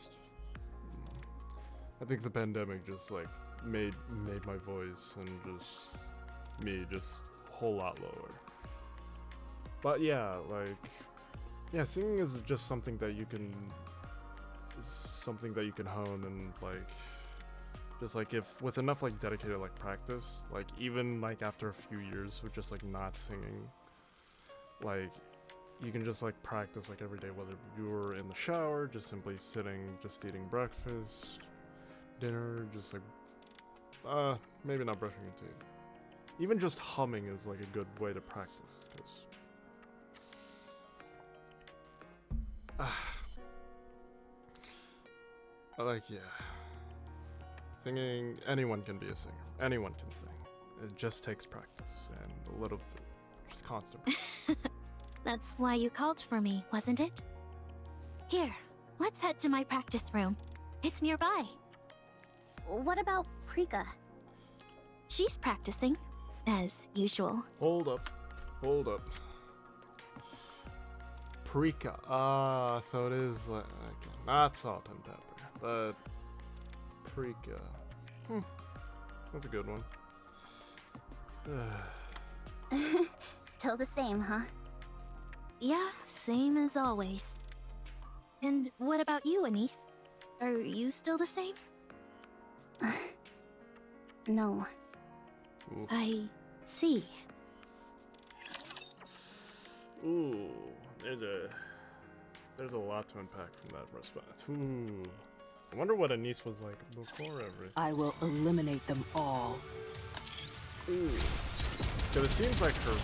A: I think the pandemic just like made my voice and just a whole lot lower. But yeah, singing is just something that you can hone, and like, just like if with enough like dedicated like practice, like even like after a few years with just like not singing, like you can just like practice like every day, whether you're in the shower, just simply sitting, just eating breakfast, dinner, just like maybe not brushing your teeth. Even just humming is like a good way to practice, 'cause singing, anyone can be a singer. Anyone can sing. It just takes practice and a little bit, just constant.
B: That's why you called for me, wasn't it? Here, let's head to my practice room. It's nearby.
L: What about Prika?
B: She's practicing, as usual.
A: Hold up. Paprika. So it is like, okay, not salt and pepper, but paprika. That's a good one.
L: Still the same, huh?
B: Yeah, same as always. And what about you, Anise? Are you still the same?
L: No.
A: Ooh.
B: I see.
A: Ooh, there's a There's a lot to unpack from that response. Ooh. I wonder what Anise was like before everything.
H: I will eliminate them all.
A: Ooh. Because it seems like her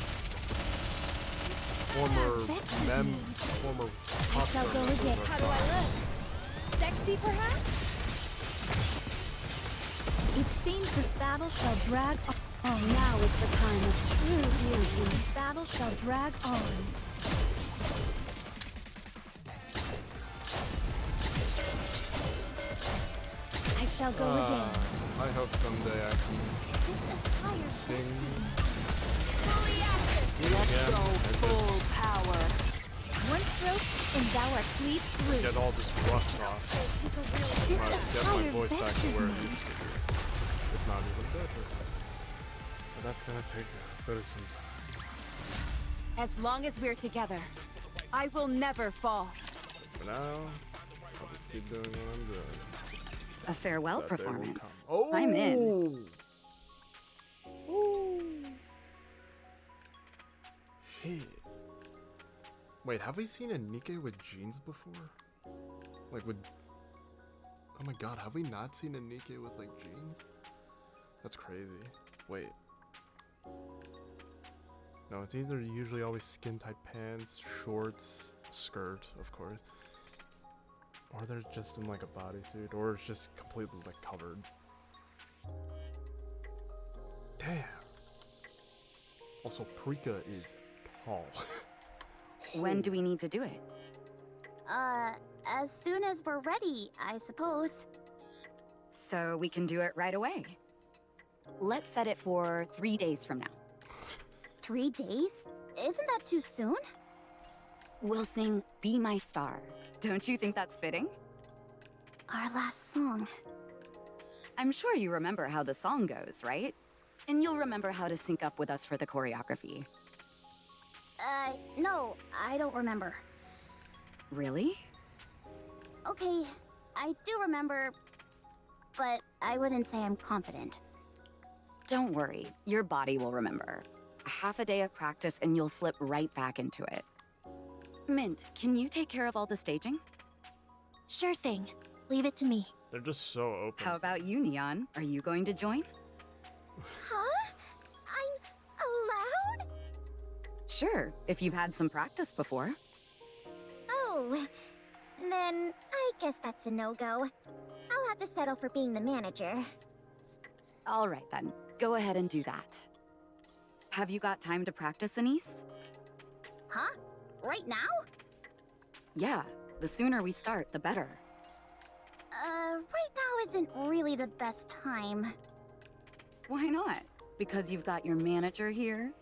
A: former
J: I shall go again. How do I look? Sexy, perhaps? It seems this battle shall drag on. Now is the time of true beauty. This battle shall drag on. I shall go again.
A: I hope someday I can sing.
J: Fully active.
H: Let's
A: Yeah,
H: go full power.
J: One stroke, and thou art cleaved through.
A: Get all this rust off.
J: This
A: Get my
J: entire
A: voice back to
J: vexes
A: where it
J: me.
A: used to be. If not even better. But that's gonna take a bit of some time.
D: As long as we're together, I will never fall.
A: For now, I'll just keep doing what I'm doing.
M: A farewell
A: That day will
M: performance.
A: come. Oh!
M: I'm in.
A: Shit. Wait, have we seen a Nikke with jeans before? Like with... Oh my god, have we not seen a Nikke with like jeans? That's crazy. Wait. No, it's either usually always skin-tight pants, shorts, skirt, of course. Or they're just in like a bodysuit, or it's just completely like covered. Damn. Also, Prika is tall.
M: When do we need to do it?
L: As soon as we're ready, I suppose.
M: So we can do it right away. Let's set it for 3 days from now.
L: 3 days? Isn't that too soon?
M: We'll sing Be My Star. Don't you think that's fitting?
L: Our last song.
M: I'm sure you remember how the song goes, right? And you'll remember how to sync up with us for the choreography.
L: No, I don't remember.
M: Really?
L: Okay, I do remember, but I wouldn't say I'm confident.
M: Don't worry, your body will remember. Half a day of practice and you'll slip right back into it. Mint, can you take care of all the staging?
L: Sure thing. Leave it to me.
A: They're just so open.
M: How about you, Neon? Are you going to join?
L: Huh? I'm allowed?
M: Sure, if you've had some practice before.
L: Oh, then I guess that's a no-go. I'll have to settle for being the manager.
M: All right then, go ahead and do that. Have you got time to practice, Anise?
L: Huh? Right now?
M: Yeah, the sooner we start, the better.
L: Right now isn't really the best time.
M: Why not? Because you've got your manager here?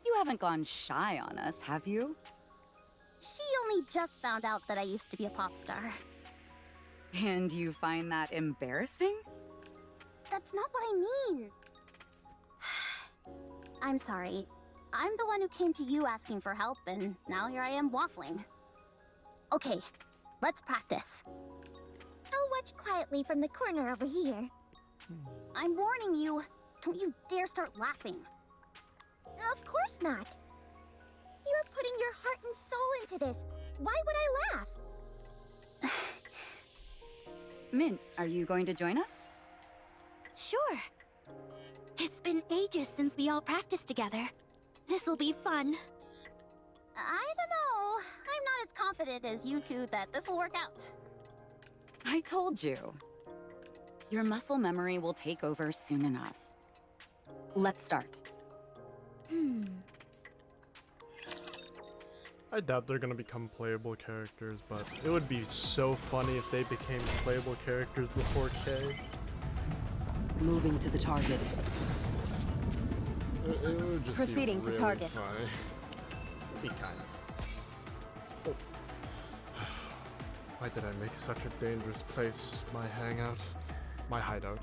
M: You haven't gone shy on us, have you?
L: She only just found out that I used to be a pop star.
M: And you find that embarrassing?
L: That's not what I mean. I'm sorry. I'm the one who came to you asking for help, and now here I am waffling. Okay, let's practice. I'll watch quietly from the corner over here. I'm warning you. Don't you dare start laughing. Of course not. You're putting your heart and soul into this. Why would I laugh?
M: Mint, are you going to join us?
L: Sure. It's been ages since we all practiced together. This'll be fun. I don't know. I'm not as confident as you two that this'll work out.
M: I told you. Your muscle memory will take over soon enough. Let's start.
A: I doubt they're gonna become playable characters, but it would be so funny if they became playable characters before K.
H: Moving to the target.
A: It would just
D: Proceeding
A: be
D: to
A: really
D: target.
A: funny. Be kind. Oh. Why did I make such a dangerous place my hideout?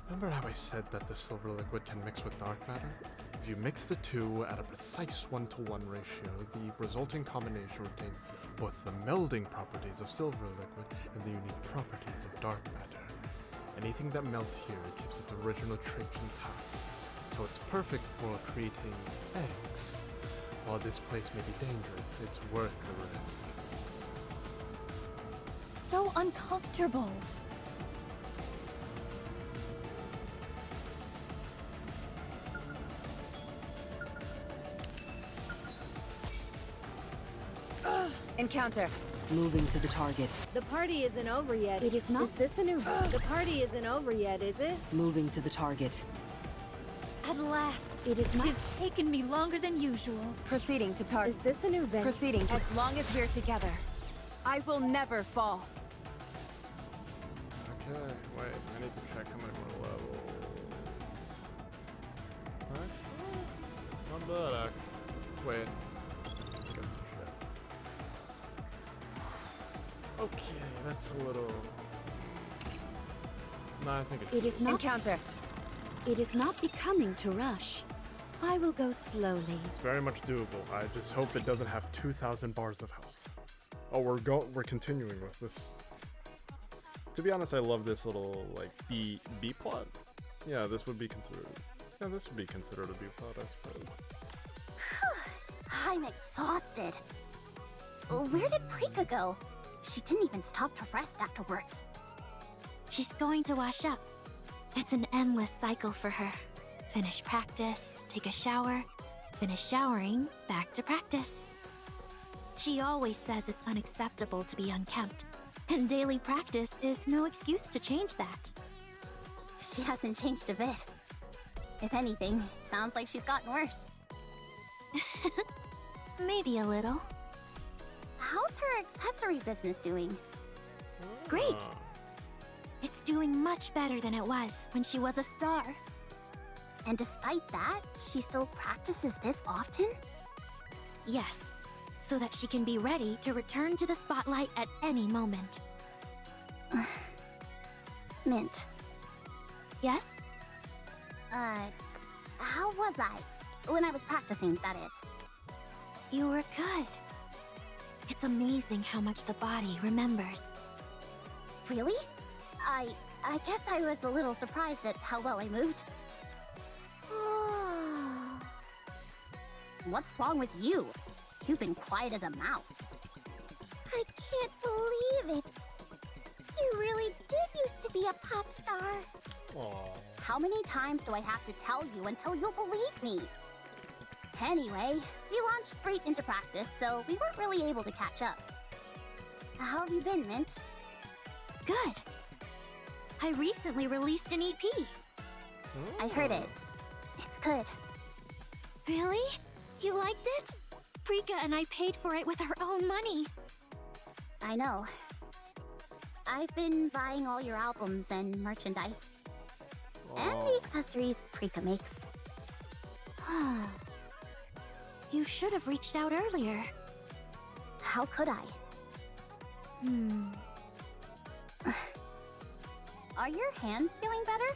A: Remember how I said that the silver liquid can mix with dark matter? If you mix the two at a precise 1-to-1 ratio, the resulting combination retains both the melding properties of silver liquid and the unique properties of dark matter. Anything that melts here keeps its original trait intact, so it's perfect for creating eggs. While this place may be dangerous, it's worth the risk.
J: so uncomfortable.
K: Encounter.
H: Moving to the target.
K: The party isn't over yet.
C: It is not.
K: Is this a new... The party isn't over yet, is it?
H: Moving to the target.
J: At last.
C: It is not.
J: It's taken me longer than usual.
K: Proceeding to target. Is this a new venture?
D: Proceeding. As long as we're together, I will never fall.
A: Okay, wait, I need to check how many more levels. Not bad, actually. Wait. Good shit. Okay, that's a little... No, I think it's...
C: It is not.
K: Encounter.
C: It is not becoming to rush. I will go slowly.
A: It's very much doable. I just hope it doesn't have 2,000 bars of health. Oh, we're continuing with this. To be honest, I love this little like B plot. Yeah, this would be considered. Yeah, this would be considered a B plot, I suppose.
L: I'm exhausted. Where did Prika go? She didn't even stop to rest afterwards.
J: She's going to wash up. It's an endless cycle for her. Finish practice, take a shower, finish showering, back to practice. She always says it's unacceptable to be unkempt, and daily practice is no excuse to change that.
L: She hasn't changed a bit. If anything, it sounds like she's gotten worse.
J: Maybe a little.
L: How's her accessory business doing?
J: Great. It's doing much better than it was when she was a star.
L: And despite that, she still practices this often?
J: Yes, so that she can be ready to return to the spotlight at any moment.
L: Mint.
J: Yes?
L: How was I? When I was practicing, that is.
J: You were good. It's amazing how much the body remembers.
L: Really? I guess I was a little surprised at how well I moved. What's wrong with you? You've been quiet as a mouse.
I: I can't believe it. You really did used to be a pop star.
A: Aww.
L: How many times do I have to tell you until you'll believe me? Anyway, we launched straight into practice, so we weren't really able to catch up. How have you been, Mint?
J: Good. I recently released an EP.
L: I heard it. It's good.
J: Really? You liked it? Prika and I paid for it with our own money.
L: I know. I've been buying all your albums and merchandise. And the accessories Prika makes.
J: You should have reached out earlier.
L: How could I? Are your hands feeling better?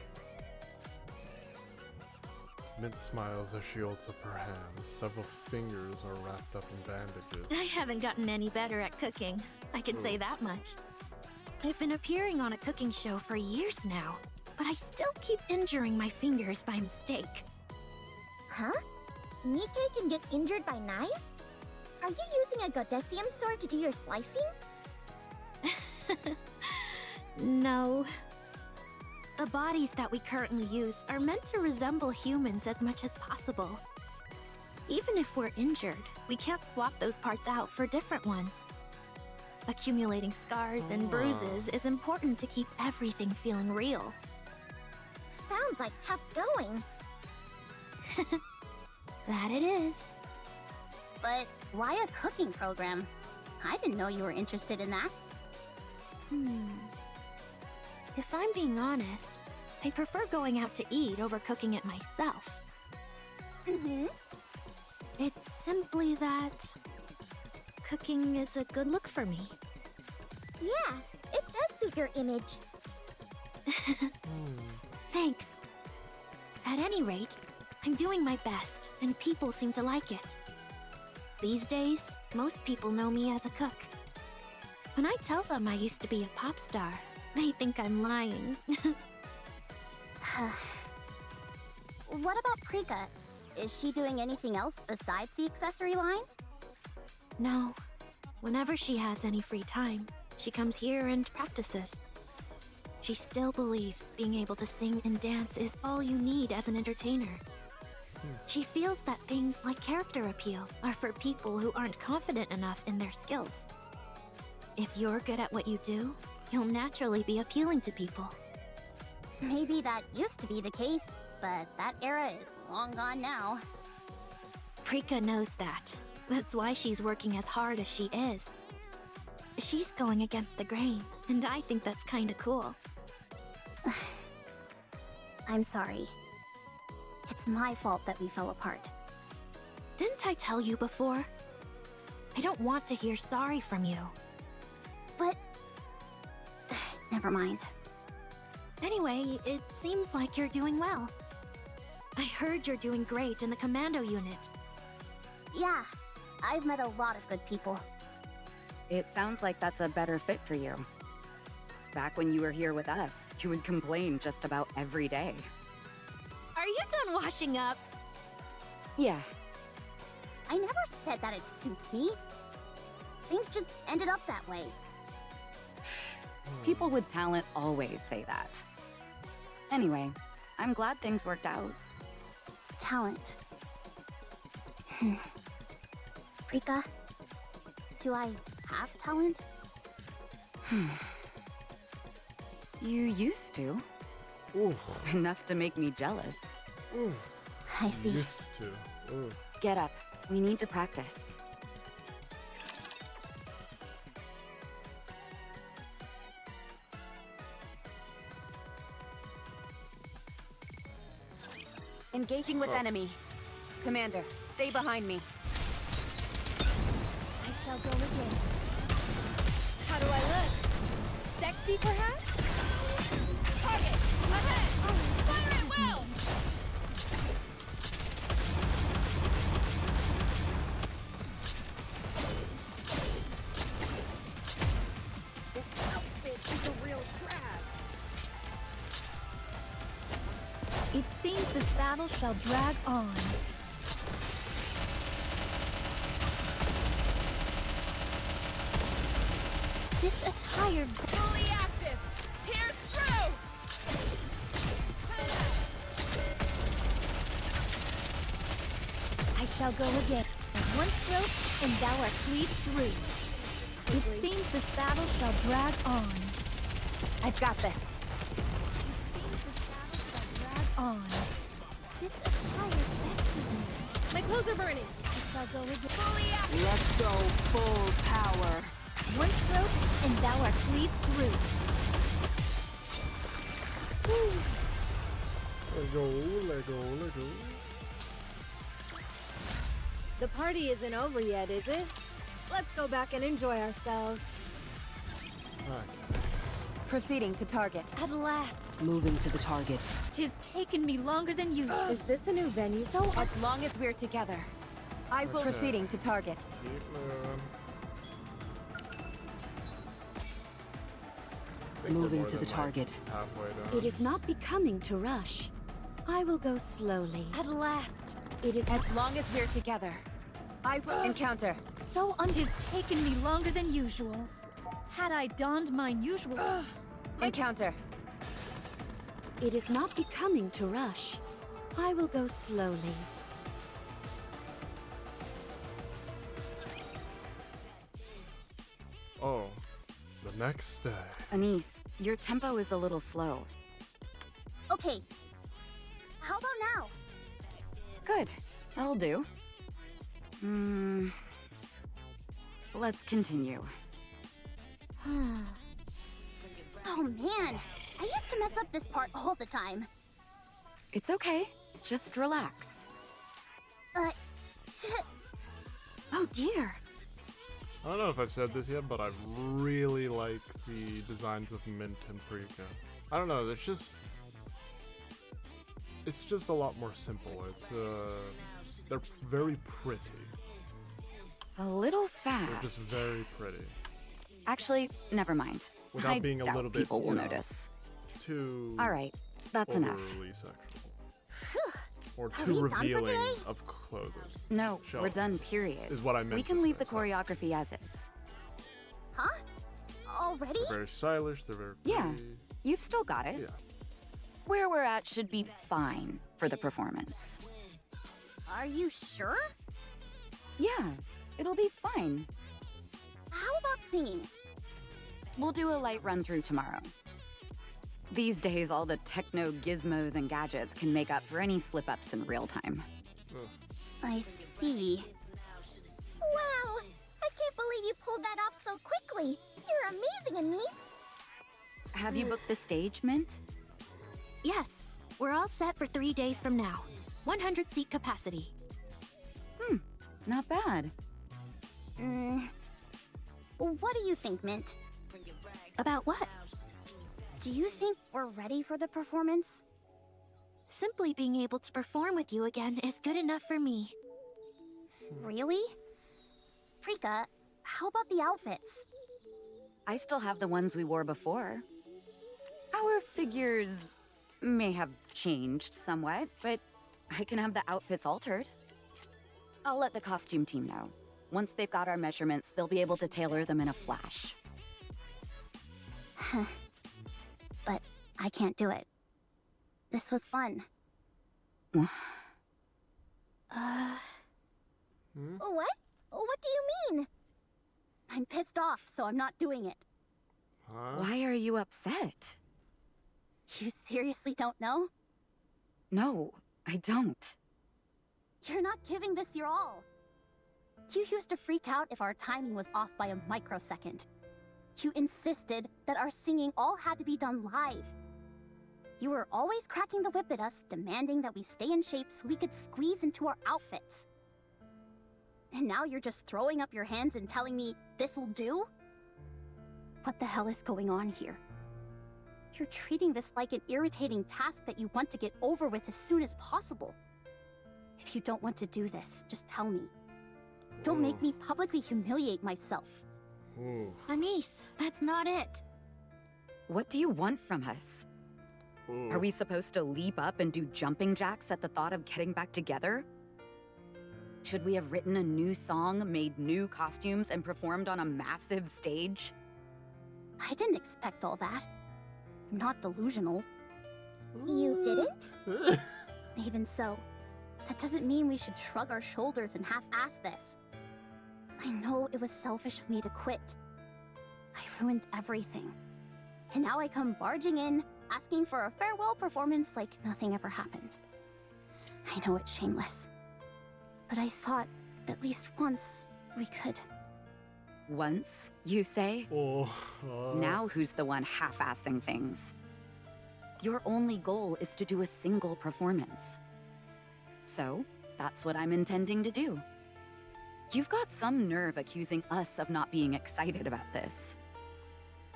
A: Mint smiles as she holds up her hands. Several fingers are wrapped up in bandages.
J: I haven't gotten any better at cooking. I can say that much. I've been appearing on a cooking show for years now, but I still keep injuring my fingers by mistake.
I: Huh? Nikke can get injured by knives? Are you using a Godesium sword to do your slicing?
J: No. The bodies that we currently use are meant to resemble humans as much as possible. Even if we're injured, we can't swap those parts out for different ones. Accumulating scars and bruises is important to keep everything feeling real.
I: Sounds like tough going.
J: That it is.
L: But why a cooking program? I didn't know you were interested in that.
J: If I'm being honest, I prefer going out to eat over cooking it myself. It's simply that cooking is a good look for me.
I: Yeah, it does suit your image.
J: Thanks. At any rate, I'm doing my best, and people seem to like it. These days, most people know me as a cook. When I tell them I used to be a pop star, they think I'm lying.
L: What about Prika? Is she doing anything else besides the accessory line?
J: No. Whenever she has any free time, She comes here and practices. She still believes being able to sing and dance is all you need as an entertainer. She feels that things like character appeal are for people who aren't confident enough in their skills. If you're good at what you do, you'll naturally be appealing to people.
L: Maybe that used to be the case, but that era is long gone now.
J: Prika knows that. That's why she's working as hard as she is. She's going against the grain, and I think that's kinda cool.
L: I'm sorry. It's my fault that we fell apart.
J: Didn't I tell you before? I don't want to hear sorry from you.
L: But... never mind.
J: Anyway, it seems like you're doing well. I heard you're doing great in the commando unit.
L: Yeah, I've met a lot of good people.
M: It sounds like that's a better fit for you. Back when you were here with us, you would complain just about every day.
J: Are you done washing up?
M: Yeah.
L: I never said that it suits me. Things just ended up that way.
M: People with talent always say that. Anyway, I'm glad things worked out.
L: Talent. Prika, do I have talent?
M: You used to.
A: Oof.
M: Enough to make me jealous.
A: Oof.
L: I see.
A: Used to. Oof.
M: Get up. We need to practice.
K: Engaging with enemy. Commander, stay behind me.
J: I shall go again.
I: How do I look? Sexy, perhaps? Target! Ahead! Fire at will!
K: This outfit is a real trap.
J: It seems this battle shall drag on. This attire...
I: Fully active! Pierce through!
J: I shall go again. One stroke, and thou art cleaved through. It seems this battle shall drag on.
K: I've got this.
J: It seems this battle shall drag on. This attire vexes me.
I: My clothes are burning!
J: I shall go again.
I: Fully active!
H: Let's go full power.
J: One stroke, and thou art cleaved through.
A: Let go, let go, let go.
I: The party isn't over yet, is it? Let's go back and enjoy ourselves.
A: Okay.
K: Proceeding to target.
J: At last.
H: Moving to the target.
J: 'Tis taken me longer than usual.
I: Is this a new venue?
J: So
K: As long as we're together. I will
A: Okay.
K: proceeding to target.
A: Keep moving. Think we're
H: Moving
A: more
H: to the
A: than, like,
H: target.
A: halfway down.
N: It is not becoming to rush. I will go slowly.
J: At last.
K: It is as long as we're together. I will encounter.
J: So 'tis taken me longer than usual. Had I donned mine usual...
K: Encounter.
N: It is not becoming to rush. I will go slowly.
A: Oh, the next day.
M: Anise, your tempo is a little slow.
L: Okay. How about now?
M: Good. That'll do. Let's continue.
L: Oh man, I used to mess up this part all the time.
M: It's okay. Just relax.
J: Oh dear.
A: I don't know if I've said this yet, but I really like the designs of Mint and Prika. I don't know, it's just a lot more simple. They're very pretty.
M: A little fast.
A: They're just very pretty.
M: Actually, never mind.
A: Without
M: I
A: being a
M: doubt
A: little bit,
M: people will
A: you know,
M: notice.
A: Too
M: All right, that's enough.
A: overly sexual. Or
L: Are
A: too
L: we done for
A: revealing
L: today?
A: of clothing.
M: No, we're
A: Shells
M: done, period.
A: Is what I meant
M: We can
A: to
M: leave
A: say,
M: the
A: so.
M: choreography as is.
L: Huh? Already?
A: They're very stylish, they're very
M: Yeah,
A: pretty.
M: you've still got it.
A: Yeah.
M: Where we're at should be fine for the performance.
L: Are you sure?
M: Yeah, it'll be fine.
L: How about singing?
M: We'll do a light run through tomorrow. These days, all the techno gizmos and gadgets can make up for any slip-ups in real time.
L: I see. Wow! I can't believe you pulled that off so quickly. You're amazing, Anise.
M: Have you booked the stage, Mint?
J: Yes, we're all set for 3 days from now. 100 seat capacity.
M: Not bad.
L: What do you think, Mint?
J: About what?
L: Do you think we're ready for the performance?
J: Simply being able to perform with you again is good enough for me.
L: Really? Prika, how about the outfits?
M: I still have the ones we wore before. Our figures may have changed somewhat, but I can have the outfits altered. I'll let the costume team know. Once they've got our measurements, they'll be able to tailor them in a flash.
L: But I can't do it. This was fun.
J: Uh...
L: What? What do you mean? I'm pissed off, so I'm not doing it.
A: Huh?
M: Why are you upset?
L: You seriously don't know?
M: No, I don't.
L: You're not giving this your all. You used to freak out if our timing was off by a microsecond. You insisted that our singing all had to be done live. You were always cracking the whip at us, demanding that we stay in shape so we could squeeze into our outfits. And now you're just throwing up your hands and telling me this'll do? What the hell is going on here? You're treating this like an irritating task that you want to get over with as soon as possible. If you don't want to do this, just tell me. Don't make me publicly humiliate myself.
J: Anise, that's not it.
M: What do you want from us? Are we supposed to leap up and do jumping jacks at the thought of getting back together? Should we have written a new song, made new costumes, and performed on a massive stage?
L: I didn't expect all that. I'm not delusional.
C: You didn't?
L: Even so, that doesn't mean we should shrug our shoulders and half-ass this. I know it was selfish of me to quit. I ruined everything. And now I come barging in, asking for a farewell performance like nothing ever happened. I know it's shameless. But I thought, at least once, we could.
M: Once, you say? Now who's the one half-assing things? Your only goal is to do a single performance. So, that's what I'm intending to do. You've got some nerve accusing us of not being excited about this.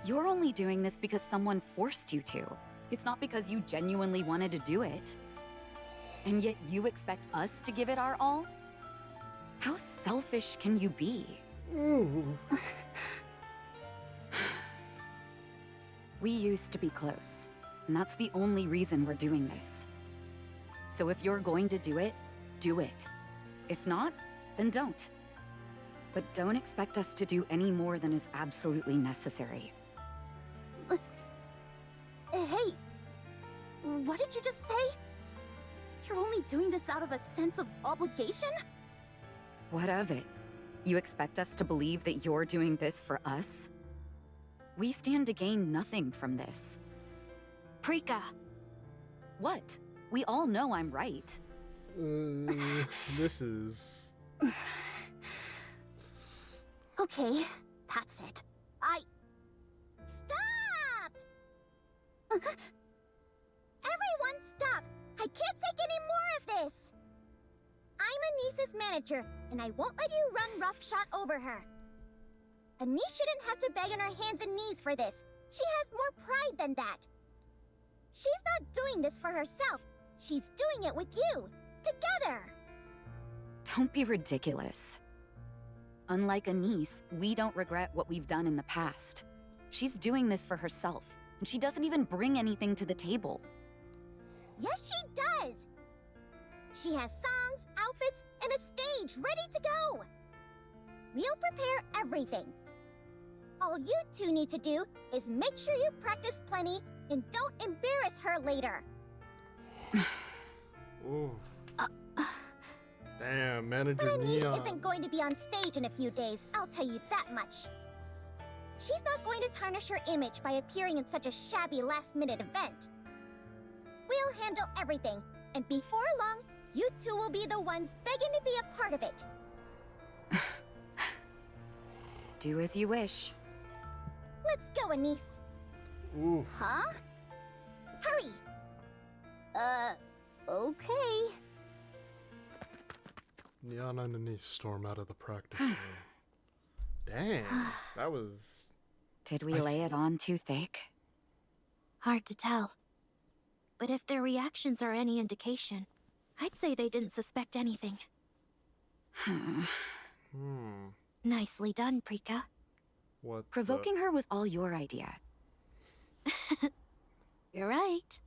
M: You're only doing this because someone forced you to. It's not because you genuinely wanted to do it. And yet you expect us to give it our all? How selfish can you be? We used to be close, and that's the only reason we're doing this. So if you're going to do it, do it. If not, then don't. But don't expect us to do any more than is absolutely necessary.
L: Hey! What did you just say? You're only doing this out of a sense of obligation?
M: What of it? You expect us to believe that you're doing this for us? We stand to gain nothing from this.
J: Prika.
M: What? We all know I'm right.
A: This is...
L: Okay, that's it.
C: Stop! Everyone stop! I can't take any more of this! I'm Anise's manager, and I won't let you run roughshod over her. Anise shouldn't have to beg on her hands and knees for this. She has more pride than that. She's not doing this for herself. She's doing it with you. Together.
M: Don't be ridiculous. Unlike Anise, we don't regret what we've done in the past. She's doing this for herself, and she doesn't even bring anything to the table.
C: Yes, she does. She has songs, outfits, and a stage ready to go. We'll prepare everything.
L: All you two need to do is make sure you practice plenty and don't embarrass her later.
A: Ooh. Damn, Manager
L: But Anise
A: Neon.
L: isn't going to be on stage in a few days, I'll tell you that much. She's not going to tarnish her image by appearing in such a shabby last-minute event. We'll handle everything, and before long, you two will be the ones begging to be a part of it.
M: Do as you wish.
L: Let's go, Anise.
A: Ooh.
L: Huh? Hurry! Okay.
A: Neon and Anise storm out of the practice room. Dang, that was...
M: Did we lay it on too thick?
J: Hard to tell. But if their reactions are any indication, I'd say they didn't suspect anything. Nicely done, Prika.
A: What?
M: Provoking her was all your idea.
J: You're right.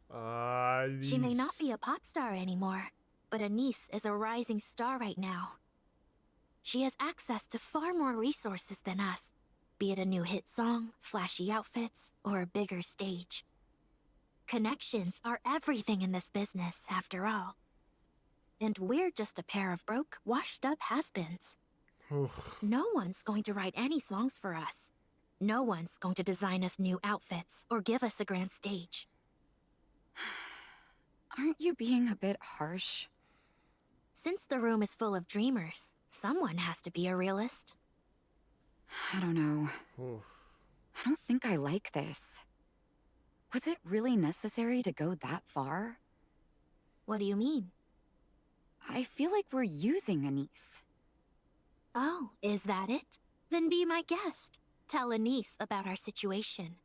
J: She may not be a pop star anymore, but Anise is a rising star right now. She has access to far more resources than us, be it a new hit song, flashy outfits, or a bigger stage. Connections are everything in this business, after all. And we're just a pair of broke, washed-up has-beens. No one's going to write any songs for us. No one's going to design us new outfits or give us a grand stage.
M: Aren't you being a bit harsh?
J: Since the room is full of dreamers, someone has to be a realist.
M: I don't know. I don't think I like this. Was it really necessary to go that far?
J: What do you mean?
M: I feel like we're using Anise.
J: Oh, is that it? Then be my guest. Tell Anise about our situation.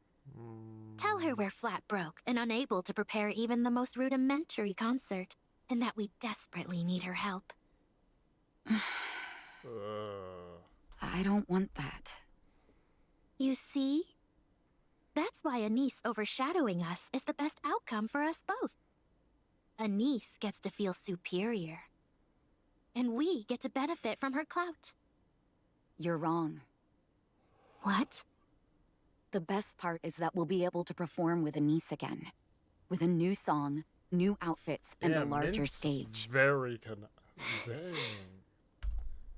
J: Tell her we're flat broke and unable to prepare even the most rudimentary concert, and that we desperately need her help.
M: I don't want that.
J: You see? That's why Anise overshadowing us is the best outcome for us both. Anise gets to feel superior. And we get to benefit from her clout.
M: You're wrong.
J: What?
M: The best part is that we'll be able to perform with Anise again. With a new song, new outfits, and a larger stage.
A: Very dang.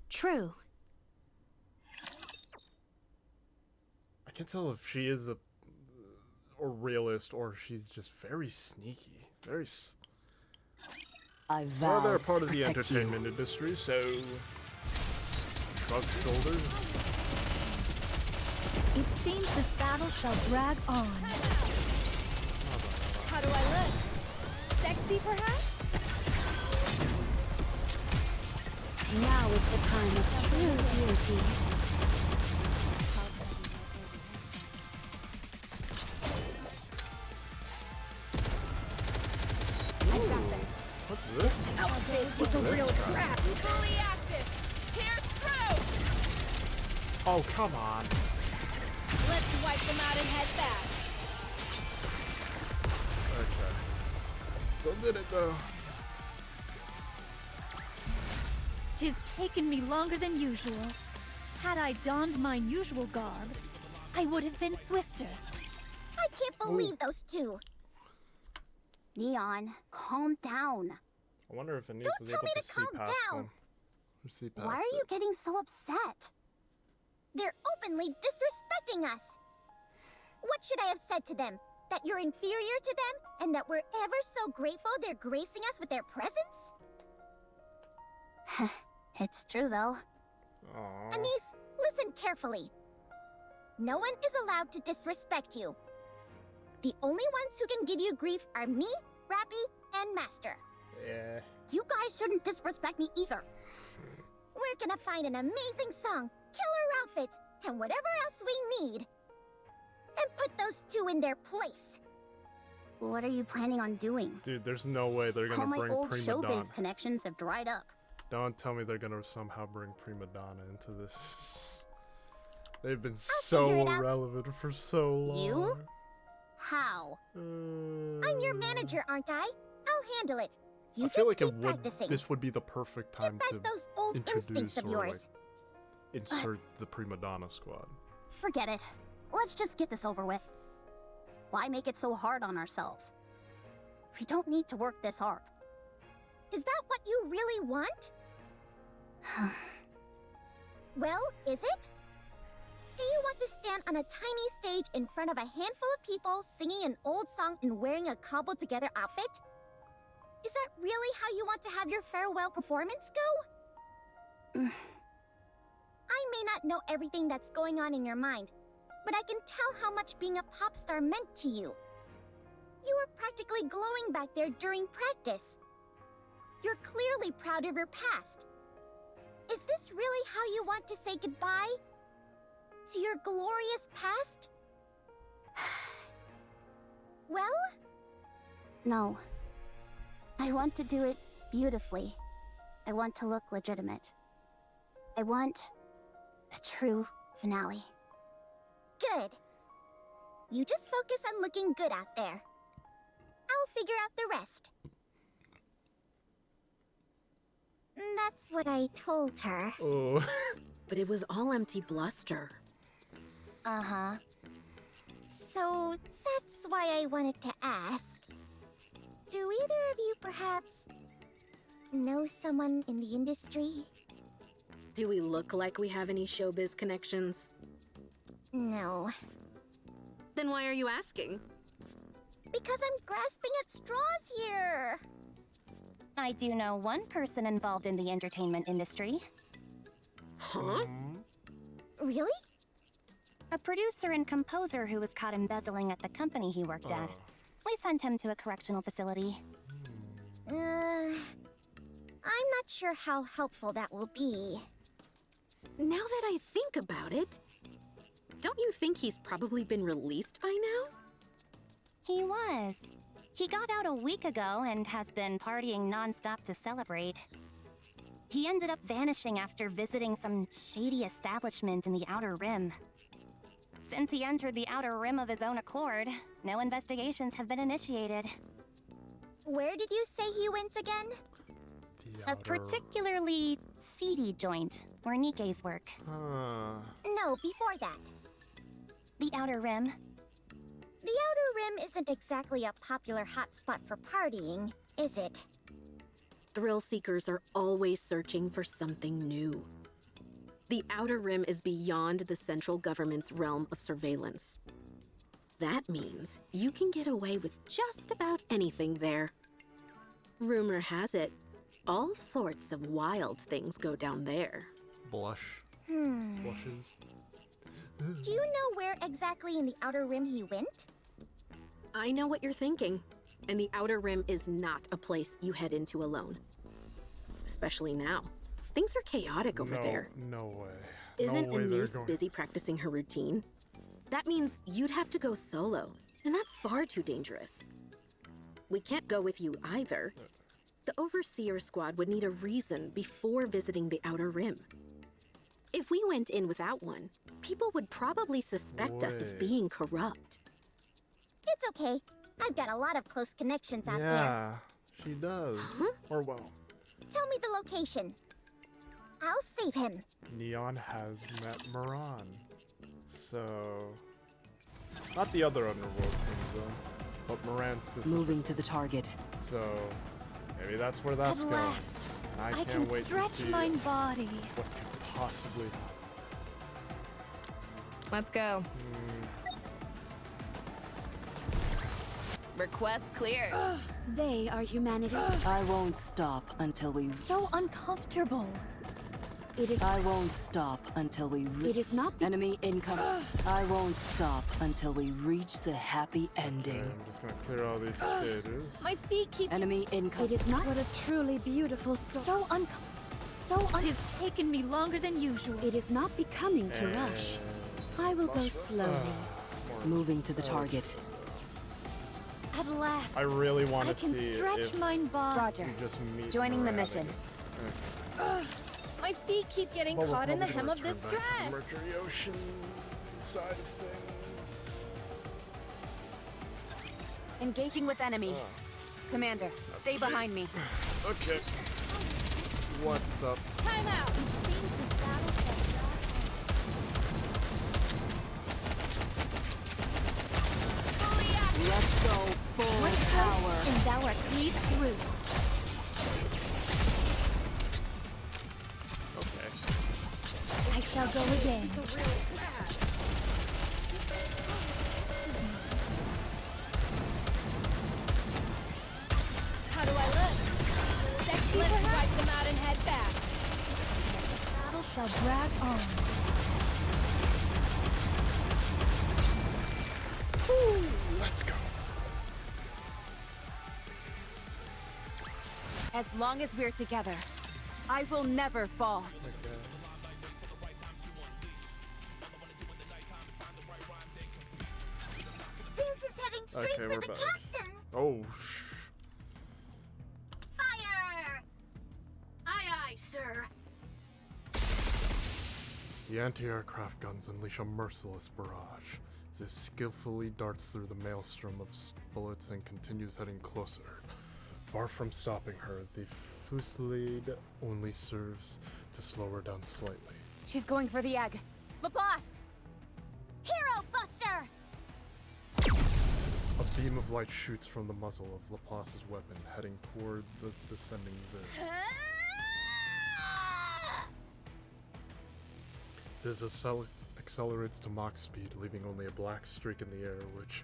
J: True.
A: I can't tell if she is a realist or she's just very sneaky. Well, they're part of the entertainment industry, so shrug shoulders.
O: It seems this battle shall drag on.
I: How do I look? Sexy, perhaps?
N: Now is the time of true beauty.
A: What's this?
I: It's a real trap. Fully active. Pierce through.
A: Oh, come on.
I: Let's wipe them out and head back.
A: Okay. Still did it though.
O: 'Tis taken me longer than usual. Had I donned mine usual garb, I would have been swifter.
L: I can't believe those two. Neon, calm down.
A: I wonder if Anise was
L: Don't
A: able
L: tell me
A: to
L: to
A: see
L: calm
A: past
L: down.
A: them. Or see past
L: Why are you getting so upset? They're openly disrespecting us. What should I have said to them? That you're inferior to them, and that we're ever so grateful they're gracing us with their presence? It's true, though.
A: Aww.
L: Anise, listen carefully. No one is allowed to disrespect you. The only ones who can give you grief are me, Rappy, and Master.
A: Yeah.
L: You guys shouldn't disrespect me either. We're gonna find an amazing song, killer outfits, and whatever else we need. And put those two in their place. What are you planning on doing?
A: Dude, there's no way they're
L: All
A: gonna
L: my
A: bring
L: old
A: Prima
L: showbiz
A: Donna.
L: connections have dried up.
A: Don't tell me they're gonna somehow bring Prima Donna into this. They've been so
L: figure it out.
A: irrelevant for so long.
L: You? How? I'm your manager, aren't I? I'll handle it. You
A: I
L: just
A: feel like
L: keep practicing.
A: this would be the perfect time
L: Get
A: to
L: back those old instincts
A: introduce
L: of
A: or
L: yours.
A: like insert the Prima Donna squad.
L: Forget it. Let's just get this over with. Why make it so hard on ourselves? We don't need to work this hard.
I: Is that what you really want? Well, is it? Do you want to stand on a tiny stage in front of a handful of people singing an old song and wearing a cobbled-together outfit? Is that really how you want to have your farewell performance go? I may not know everything that's going on in your mind, but I can tell how much being a pop star meant to you. You were practically glowing back there during practice. You're clearly proud of your past. Is this really how you want to say goodbye? To your glorious past? Well?
L: No. I want to do it beautifully. I want to look legitimate. I want a true finale.
I: Good. You just focus on looking good out there. I'll figure out the rest. That's what I told her.
A: Oh.
K: But it was all empty bluster.
I: Uh-huh. So that's why I wanted to ask. Do either of you perhaps know someone in the industry?
F: Do we look like we have any showbiz connections?
I: No.
F: Then why are you asking?
I: Because I'm grasping at straws here.
P: I do know one person involved in the entertainment industry.
F: Huh?
I: Really?
P: A producer and composer who was caught embezzling at the company he worked at. We sent him to a correctional facility.
I: I'm not sure how helpful that will be.
F: Now that I think about it, don't you think he's probably been released by now?
P: He was. He got out a week ago and has been partying non-stop to celebrate. He ended up vanishing after visiting some shady establishment in the Outer Rim. Since he entered the Outer Rim of his own accord, no investigations have been initiated.
I: Where did you say he went again?
P: A particularly seedy joint where Nikke's work.
I: No, before that.
P: The Outer Rim.
I: The Outer Rim isn't exactly a popular hotspot for partying, is it?
F: Thrill seekers are always searching for something new. The Outer Rim is beyond the central government's realm of surveillance. That means you can get away with just about anything there. Rumor has it, all sorts of wild things go down there.
A: Blushes.
I: Do you know where exactly in the Outer Rim he went?
F: I know what you're thinking, and the Outer Rim is not a place you head into alone. Especially now. Things are chaotic over there.
A: No way.
F: Isn't Anise busy practicing her routine? That means you'd have to go solo, and that's far too dangerous. We can't go with you either. The Overseer Squad would need a reason before visiting the Outer Rim. If we went in without one, people would probably suspect us of being corrupt.
I: It's okay. I've got a lot of close connections out there.
A: Yeah, she does. Or well.
I: Tell me the location. I'll save him.
A: Neon has met Moran. So... Not the other underworld things though, but Moran specifically.
H: Moving to the target.
A: So, maybe that's where that's going.
O: Last,
A: I
O: can
A: can't wait
O: stretch
A: to see
O: my body.
A: what could possibly happen.
Q: Let's go. Request cleared.
N: They are humanity.
H: I won't stop until we...
O: So uncomfortable.
N: It is...
H: I won't stop until we reach...
N: It is not...
H: Enemy incoming. I won't stop until we reach the happy ending.
A: Okay, I'm just gonna clear all these stages.
O: My feet keep...
H: Enemy incoming.
N: It is not... What a truly beautiful story.
O: It has taken me longer than usual.
N: It is not becoming to rush. I will go slowly.
H: Moving to the target.
O: At last,
A: I really want to see
O: I can stretch my body.
P: Roger.
A: just meet
P: Joining the
A: Moran
P: mission.
A: again.
O: My feet keep getting
A: Well, we're
O: caught in the
A: probably
O: hem
A: gonna
O: of this
A: return back to
O: dress.
A: the Mercury Ocean side of things.
P: Engaging with enemy. Commander, stay behind me.
A: Okay. What the?
O: Time out.
H: Go full
J: With
H: power.
J: hope and thou art lead through.
A: Okay.
J: I shall go again.
O: How do I look? Sexy, let's wipe them out and head back. The battle shall drag on.
A: Let's go.
D: As long as we're together, I will never fall.
A: Okay.
L: Zeus is heading straight
A: Okay,
L: for
A: we're
L: the
A: back.
L: captain.
A: Oh,
E: Fire! Aye, aye, sir.
A: The anti-aircraft guns unleash a merciless barrage. This skillfully darts through the maelstrom of bullets and continues heading closer. Far from stopping her, the fusillade only serves to slow her down slightly.
D: She's going for the egg. Laplace!
K: Hero Buster!
A: A beam of light shoots from the muzzle of Laplace's weapon, heading toward the descending Ziz. Ziz accelerates to Mach speed, leaving only a black streak in the air, which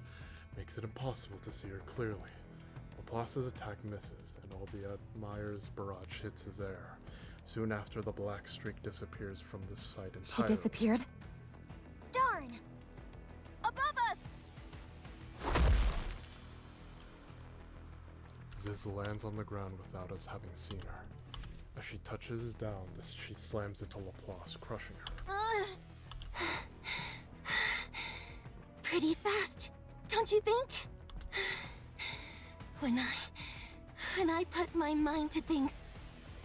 A: makes it impossible to see her clearly. Laplace's attack misses, and all the admirer's barrage hits his air. Soon after, the black streak disappears from the sight entirely.
D: She disappeared?
K: Darn! Above us!
A: Ziz lands on the ground without us having seen her. As she touches down, she slams into Laplace, crushing her.
K: Pretty fast, don't you think? When I put my mind to things,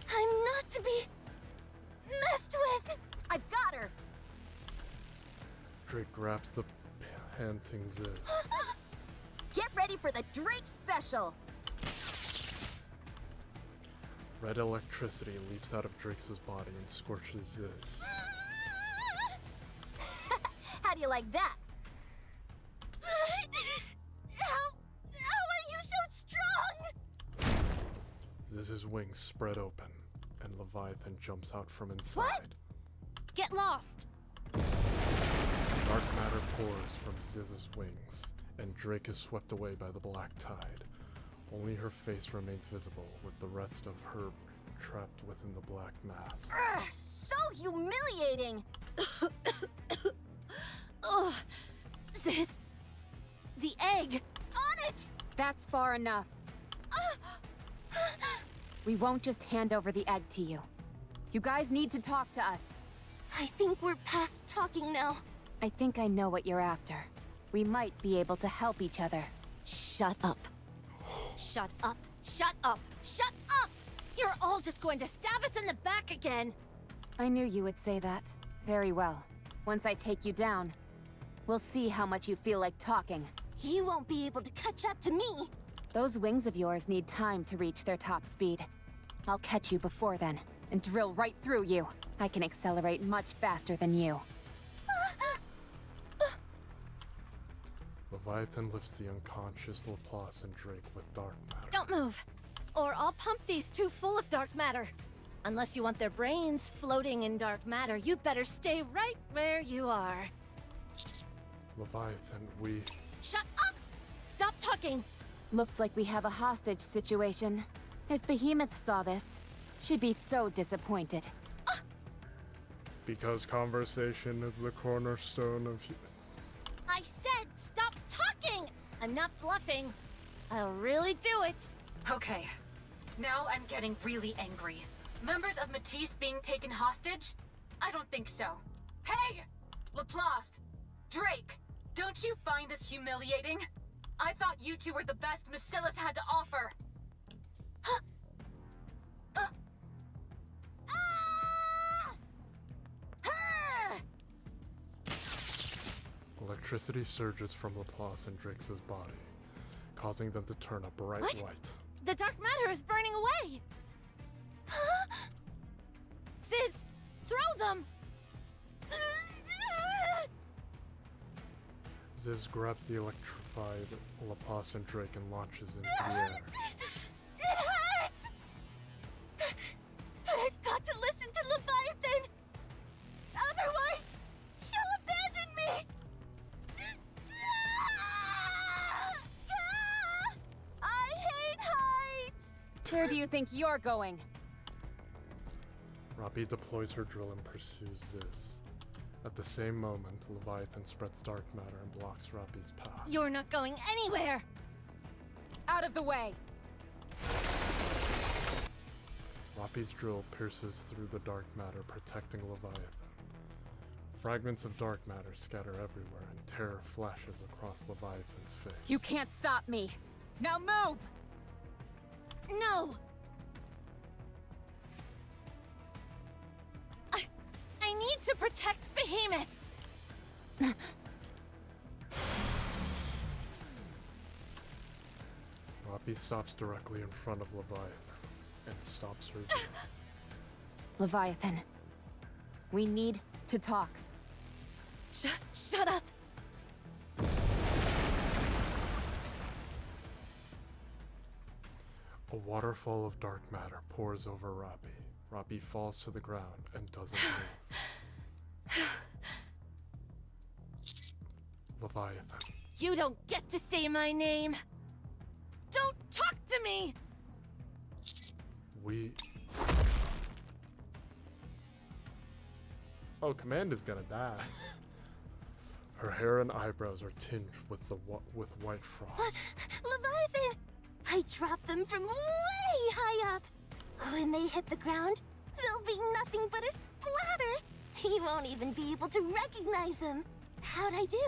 K: I'm not to be messed with. I've got her.
A: Drake grabs the panting Ziz.
K: Get ready for the Drake special.
A: Red electricity leaps out of Drake's body and scorches Ziz.
K: How do you like that? How are you so strong?
A: Ziz's wings spread open, and Leviathan jumps out from inside.
K: What?
O: Get lost!
A: Dark matter pours from Ziz's wings, and Drake is swept away by the black tide. Only her face remains visible, with the rest of her trapped within the black mass.
K: Ugh, so humiliating!
O: Ugh! Ziz! The egg!
K: On it!
D: That's far enough. We won't just hand over the egg to you. You guys need to talk to us.
K: I think we're past talking now.
D: I think I know what you're after. We might be able to help each other.
F: Shut up. Shut up. Shut up. Shut up! You're all just going to stab us in the back again.
D: I knew you would say that. Very well. Once I take you down, we'll see how much you feel like talking.
K: He won't be able to catch up to me.
D: Those wings of yours need time to reach their top speed. I'll catch you before then, and drill right through you. I can accelerate much faster than you.
A: Leviathan lifts the unconscious Laplace and Drake with dark matter.
F: Don't move, or I'll pump these two full of dark matter. Unless you want their brains floating in dark matter, you better stay right where you are.
A: Leviathan, we...
F: Shut up! Stop talking!
D: Looks like we have a hostage situation. If Behemoth saw this, she'd be so disappointed.
A: Because conversation is the cornerstone of...
F: I said stop talking! I'm not bluffing. I'll really do it.
B: Okay. Now I'm getting really angry. Members of Matisse being taken hostage? I don't think so. Hey! Laplace! Drake! Don't you find this humiliating? I thought you two were the best Macilla's had to offer.
A: Electricity surges from Laplace and Drake's body, causing them to turn a bright
F: What?
A: white.
F: The dark matter is burning away! Ziz, throw them!
A: Ziz grabs the electrified Laplace and Drake and launches into the air.
I: It hurts! But I've got to listen to Leviathan! Otherwise, she'll abandon me! I hate heights!
K: Where do you think you're going?
A: Robbie deploys her drill and pursues Ziz. At the same moment, Leviathan spreads dark matter and blocks Robbie's path.
F: You're not going anywhere!
K: Out of the way!
A: Robbie's drill pierces through the dark matter, protecting Leviathan. Fragments of dark matter scatter everywhere, and terror flashes across Leviathan's face.
K: You can't stop me! Now move!
F: No! I need to protect Behemoth!
A: Robbie stops directly in front of Leviathan and stops her drill.
K: Leviathan, we need to talk.
F: Shut up!
A: A waterfall of dark matter pours over Robbie. Robbie falls to the ground and doesn't move. Leviathan.
F: You don't get to say my name! Don't talk to me!
A: Oh, Command gonna die. Her hair and eyebrows are tinged with white frost.
I: Leviathan! I dropped them from way high up. When they hit the ground, they'll be nothing but a splatter. He won't even be able to recognize them. How'd I do?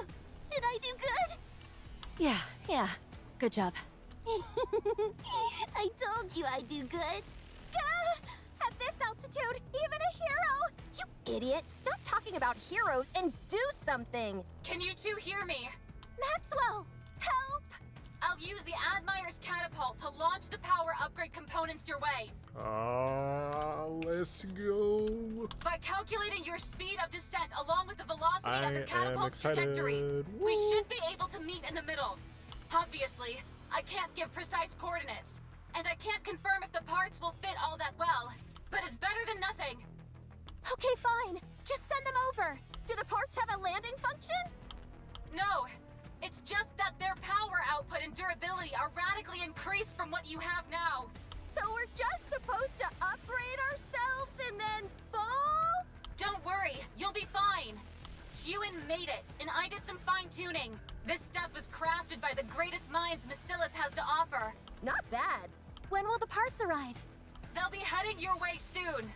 I: Did I do good?
F: Yeah. Good job.
I: I told you I'd do good. Gah! At this altitude, even a hero!
K: You idiot! Stop talking about heroes and do something!
B: Can you two hear me?
I: Maxwell! Help!
B: I'll use the Admire's catapult to launch the power upgrade components your way.
A: Let's go.
B: By calculating your speed of descent along with the velocity of the
A: I
B: catapult's
A: am excited.
B: trajectory, we
A: Woo.
B: should be able to meet in the middle. Obviously, I can't give precise coordinates, and I can't confirm if the parts will fit all that well, but it's better than nothing.
I: Okay, fine. Just send them over. Do the parts have a landing function?
B: No, it's just that their power output and durability are radically increased from what you have now.
I: So we're just supposed to upgrade ourselves and then fall?
B: Don't worry, you'll be fine. Tewin made it, and I did some fine-tuning. This stuff was crafted by the greatest minds Bacillus has to offer.
K: Not bad.
I: When will the parts arrive?
B: They'll be heading your way soon.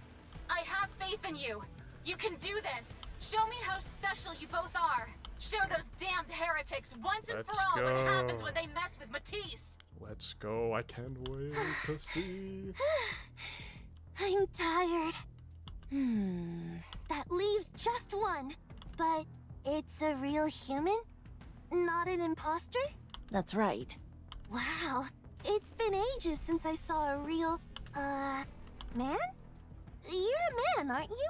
B: I have faith in you. You can do this. Show me how special you both are. Show those damned heretics once and
A: Let's
B: for all what
A: go.
B: happens when they mess with Matisse.
A: Let's go. I can't wait to see.
I: I'm tired. That leaves just one. But it's a real human? Not an imposter?
F: That's right.
I: Wow. It's been ages since I saw a real, man? You're a man, aren't you?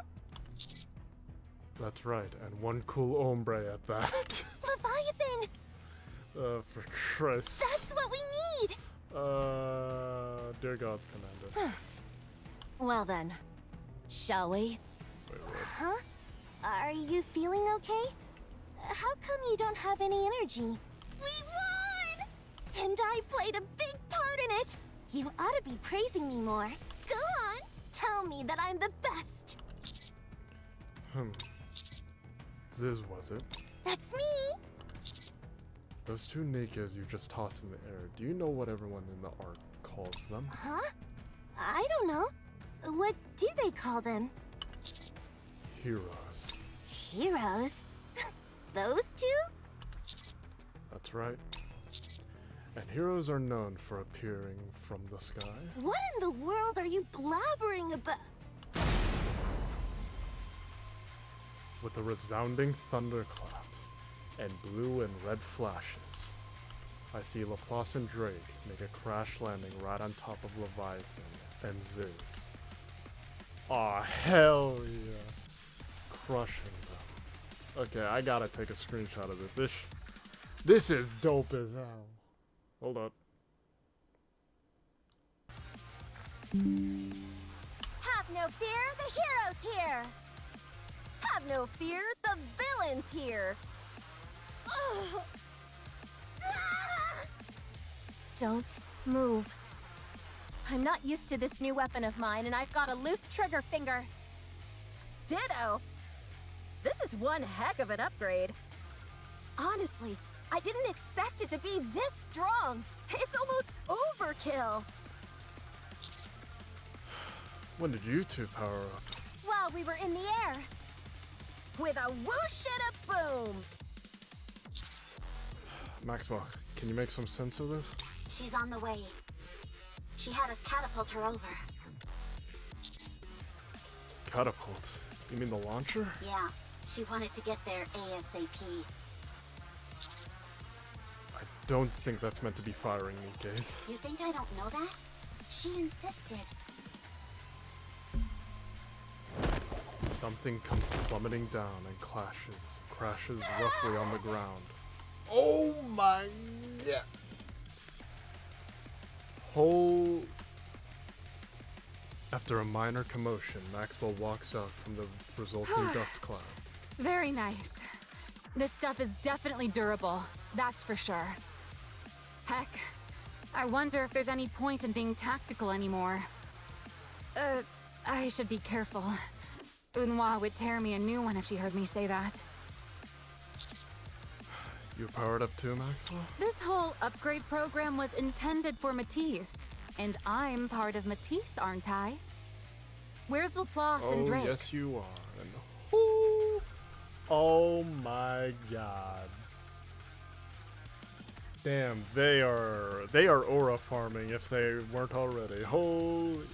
A: That's right, and one cool ombre at that.
I: Leviathan!
A: For Christ.
I: That's what we need!
A: Dear God's Commander.
F: Well then, shall we?
A: Wait, what?
I: Huh? Are you feeling okay? How come you don't have any energy? We won! And I played a big part in it! You ought to be praising me more. Go on, tell me that I'm the best.
A: Ziz, was it?
I: That's me!
A: Those two Nikkes you just tossed in the air, do you know what everyone in the Ark calls them?
I: Huh? I don't know. What do they call them?
A: Heroes.
I: Heroes? Those two?
A: That's right. And heroes are known for appearing from the sky.
I: What in the world are you blabbering about?
A: With a resounding thunderclap and blue and red flashes, I see Laplace and Drake make a crash landing right on top of Leviathan and Ziz. Aw, hell yeah. Crushing them. Okay, I gotta take a screenshot of this. This is dope as hell. Hold up.
K: Have no fear, the hero's here! Have no fear, the villain's here! Oh. Don't move. I'm not used to this new weapon of mine, and I've got a loose trigger finger. Ditto! This is one heck of an upgrade. Honestly, I didn't expect it to be this strong. It's almost overkill.
A: When did you two power up?
K: While we were in the air. With a whoosh and a boom.
A: Maxwell, can you make some sense of this?
C: She's on the way. She had us catapult her over.
A: Catapult? You mean the launcher?
C: Yeah, she wanted to get there ASAP.
A: I don't think that's meant to be firing, Nikke.
C: You think I don't know that? She insisted.
A: Something comes plummeting down and crashes roughly on the ground. Oh my god! After a minor commotion, Maxwell walks out from the resulting dust cloud.
B: Very nice. This stuff is definitely durable, that's for sure. Heck, I wonder if there's any point in being tactical anymore. I should be careful. Unhwa would tear me a new one if she heard me say that.
A: You powered up too, Maxwell?
B: This whole upgrade program was intended for Matisse, and I'm part of Matisse, aren't I? Where's Laplace and Drake?
A: Oh, yes you are. And whoo! Oh my god. Damn, they are aura farming if they weren't already. Holy.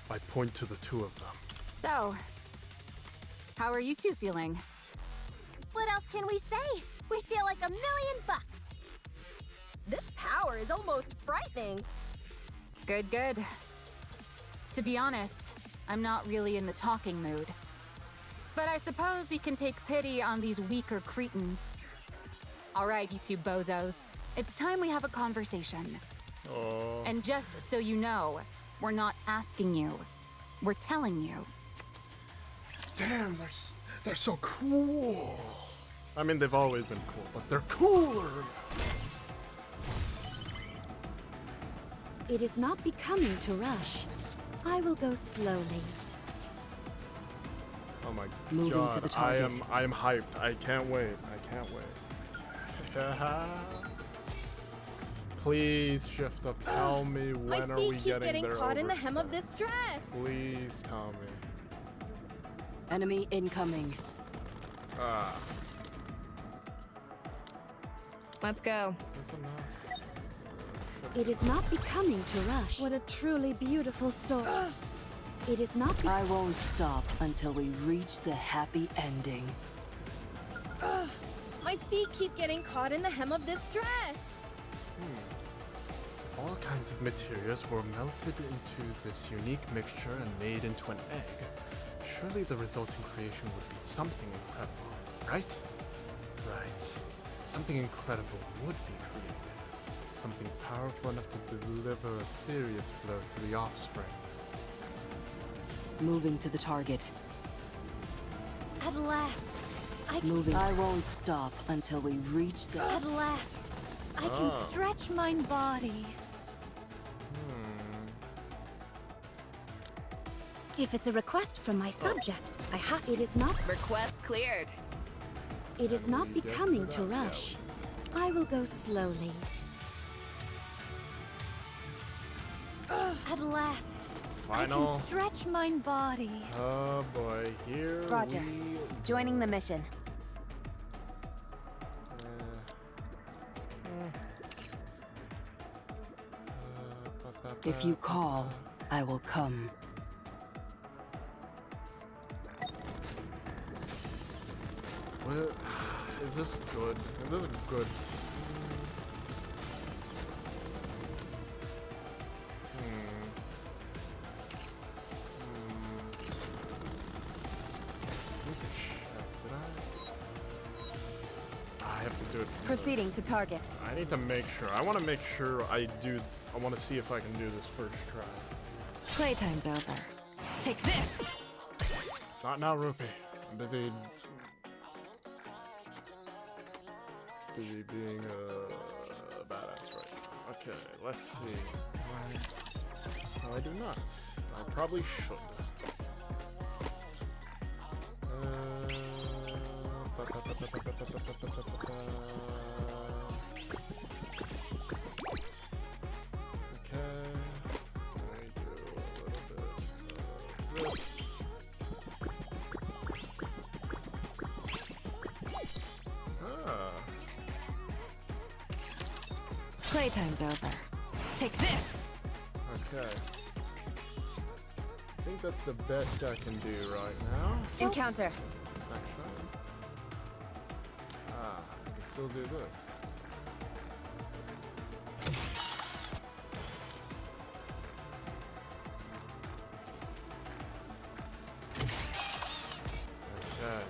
A: I point to the two of them.
B: So, how are you two feeling?
K: What else can we say? We feel like $1 million. This power is almost frightening.
B: Good, good. To be honest, I'm not really in the talking mood. But I suppose we can take pity on these weaker cretins. All right, you two bozos. It's time we have a conversation.
A: Oh.
B: And just so you know, we're not asking you. We're telling you.
A: Damn, they're so cool. I mean, they've always been cool, but they're cooler.
N: It is not becoming to rush. I will go slowly.
A: Oh my
H: Moving
A: god,
H: to the target.
A: I am hyped. I can't wait. I can't wait. Please, shift up. Tell me when are we getting there?
K: Caught in the hem of this dress.
A: Please tell me.
H: Enemy incoming.
A: Ah.
K: Let's go.
A: Is this enough?
N: It is not becoming to rush. What a truly beautiful story. It is not
H: I won't stop until we reach the happy ending.
K: My feet keep getting caught in the hem of this dress.
A: If all kinds of materials were melted into this unique mixture and made into an egg, surely the resulting creation would be something incredible, right? Right. Something incredible would be created. Something powerful enough to deliver a serious blow to the offsprings.
H: Moving to the target.
O: At last,
H: I won't stop until we reach the...
O: At last, I can stretch my body.
N: If it's a request from my subject, I have. It is not.
K: Request cleared.
N: It is not becoming to rush. I will go slowly.
O: At last,
A: Final.
O: I can stretch my body.
A: Oh boy, here
D: Roger.
A: we
D: Joining the mission.
H: If you call, I will come.
A: What? Is this good? Is this good? Need to check. Did I have to do it
D: Proceeding to target.
A: I need to make sure. I want to make sure I do. I want to see if I can do this first try.
D: Playtime's over.
O: Take this!
A: Not now, Rupee. I'm busy. Busy being a badass right now. Okay, let's see. No, I do not. I probably should.
D: Playtime's over.
O: Take this!
A: Okay. I think that's the best I can do right now.
D: Encounter.
A: Actually. I can still do this. Okay.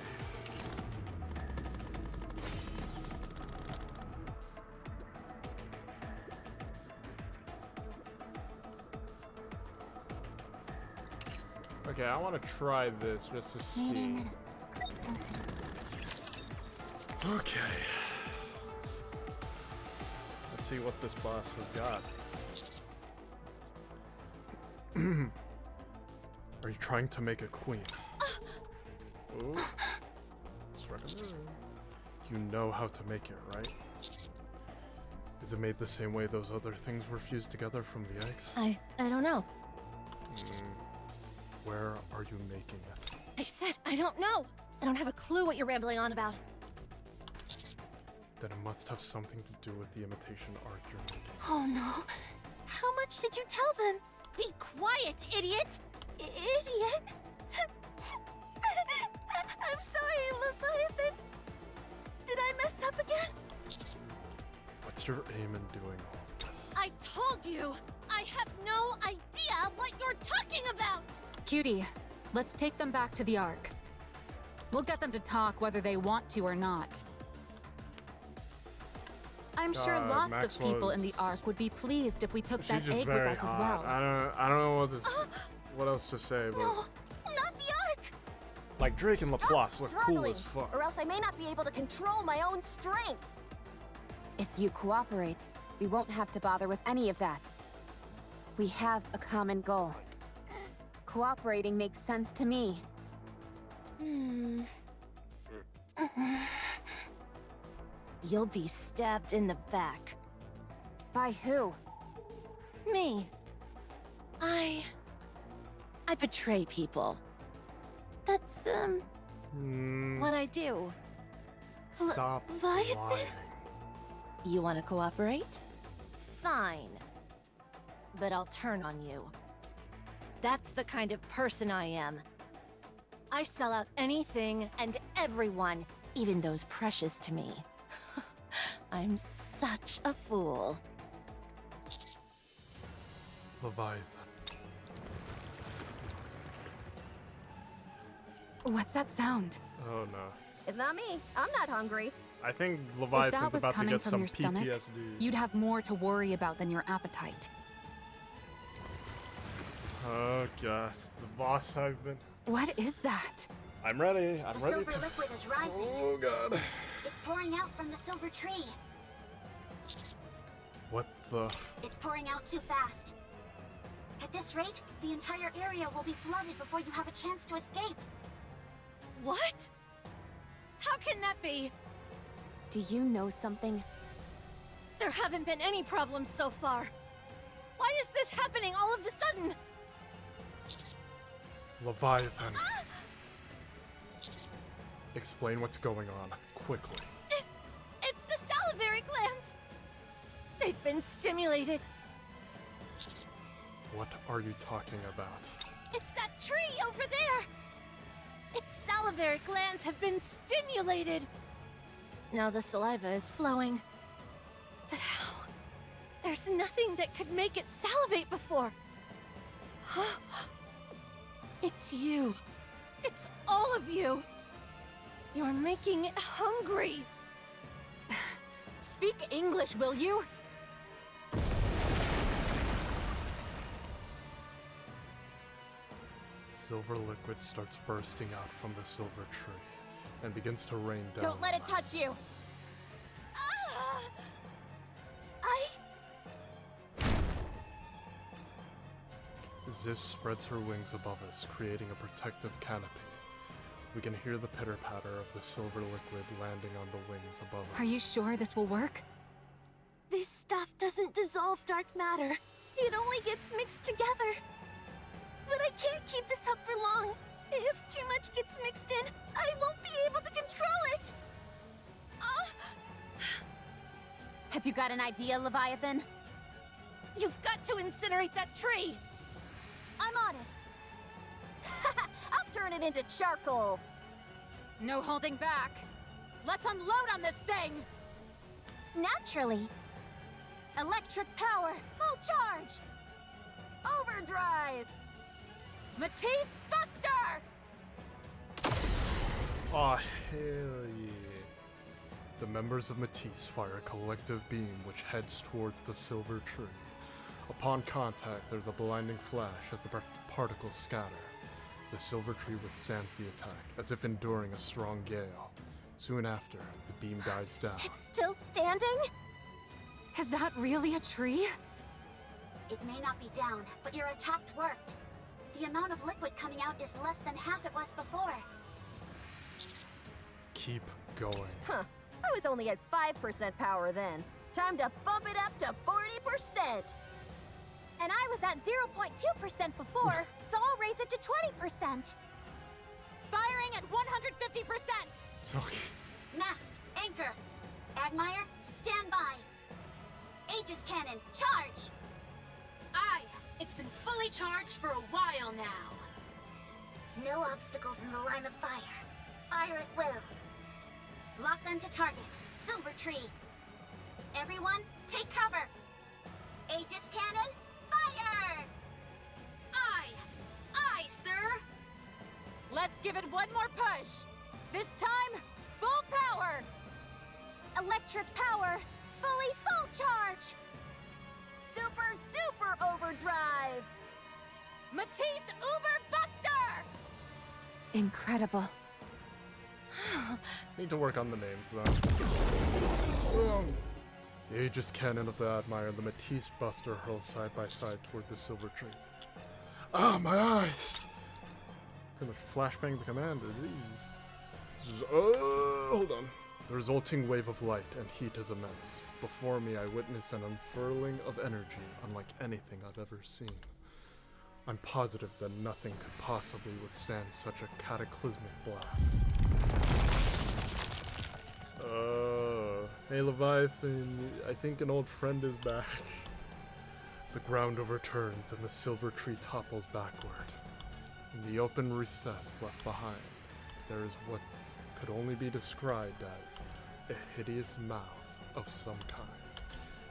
A: Okay, I want to try this just to see. Okay. Let's see what this boss has got. Are you trying to make a queen? Ooh. Struck a nerve. You know how to make it, right? Is it made the same way those other things were fused together from the eggs?
F: I don't know.
A: Where are you making it?
F: I said I don't know. I don't have a clue what you're rambling on about.
A: Then it must have something to do with the imitation art you're making.
I: Oh no. How much did you tell them?
O: Be quiet, idiot!
I: Idiot? I'm sorry, Leviathan. Did I mess up again?
A: What's your aim in doing all of this?
O: I told you! I have no idea what you're talking about!
B: Cutie, let's take them back to the Ark. We'll get them to talk whether they want to or not. I'm sure lots
A: Max
B: of people in the
A: was-
B: Ark would be pleased if we took
A: She's
B: that
A: just
B: egg with
A: very
B: us as
A: odd.
B: well.
A: I don't know what else to say, but
I: No, not the Ark!
A: like Drake and Laplace look cool
K: Struggling,
A: as fuck.
K: or else I may not be able to control my own strength.
D: If you cooperate, we won't have to bother with any of that. We have a common goal. Cooperating makes sense to me.
F: You'll be stabbed in the back.
D: By who?
F: Me. I betray people. That's, what I do.
A: Stop
I: Leviathan?
A: lying.
F: You want to cooperate? Fine. But I'll turn on you. That's the kind of person I am. I sell out anything and everyone, even those precious to me. I'm such a fool.
A: Leviathan.
B: What's that sound?
A: Oh no.
K: It's not me. I'm not hungry.
A: I think
B: If that
A: Leviathan's
B: was
A: about to
B: coming
A: get
B: from
A: some
B: your stomach,
A: PTSD.
B: you'd have more to worry about than your appetite.
A: Oh god, the boss I've been.
B: What is that?
A: I'm ready. I'm
C: The
A: ready
C: silver
A: to.
C: liquid is rising.
A: Oh god.
C: It's pouring out from the silver tree.
A: What the?
C: It's pouring out too fast. At this rate, the entire area will be flooded before you have a chance to escape.
O: What? How can that be?
D: Do you know something?
O: There haven't been any problems so far. Why is this happening all of a sudden?
A: Leviathan. Explain what's going on, quickly.
O: It's the salivary glands! They've been stimulated.
A: What are you talking about?
O: It's that tree over there! Its salivary glands have been stimulated. Now the saliva is flowing. But how? There's nothing that could make it salivate before. It's you. It's all of you. You're making it hungry.
B: Speak English, will you?
A: Silver liquid starts bursting out from the silver tree and begins to rain down.
K: Don't let
A: on
K: it
A: us.
K: touch you!
A: Ziz spreads her wings above us, creating a protective canopy. We can hear the pitter-patter of the silver liquid landing on the wings above us.
B: Are you sure this will work?
I: This stuff doesn't dissolve dark matter. It only gets mixed together. But I can't keep this up for long. If too much gets mixed in, I won't be able to control it.
K: Have you got an idea, Leviathan?
O: You've got to incinerate that tree!
K: I'm on it. I'll turn it into charcoal.
B: No holding back. Let's unload on this thing!
K: Naturally. Electric power, full charge. Overdrive.
B: Matisse Buster!
A: Aw, hell yeah. The members of Matisse fire a collective beam which heads towards the silver tree. Upon contact, there's a blinding flash as the particles scatter. The silver tree withstands the attack, as if enduring a strong gale. Soon after, the beam dies down.
K: It's still standing?
B: Is that really a tree?
C: It may not be down, but your attack worked. The amount of liquid coming out is less than half it was before.
A: Keep going.
K: Huh. I was only at 5% power then. Time to bump it up to 40%! And I was at 0.2% before, so I'll raise it to 20%.
B: Firing at 150%!
A: So,
C: Mast, anchor. Admire, stand by. Aegis cannon, charge!
E: Aye, it's been fully charged for a while now.
C: No obstacles in the line of fire. Fire at will. Lock onto target. Silver tree. Everyone, take cover. Aegis cannon, fire!
E: Aye! Aye, sir!
B: Let's give it one more push! This time, full power!
K: Electric power, fully full charge! Super duper overdrive!
B: Matisse Uber Buster!
D: Incredible.
A: need to work on the names though. The Aegis cannon of the Admire and the Matisse Buster hurl side by side toward the silver tree. Ah, my eyes! Pretty much flashbang the commander, jeez. Hold on. The resulting wave of light and heat is immense. Before me, I witness an unfurling of energy unlike anything I've ever seen. I'm positive that nothing could possibly withstand such a cataclysmic blast. Hey Leviathan, I think an old friend is back. The ground overturns and the silver tree topples backward. In the open recess left behind, there is what could only be described as a hideous mouth of some kind.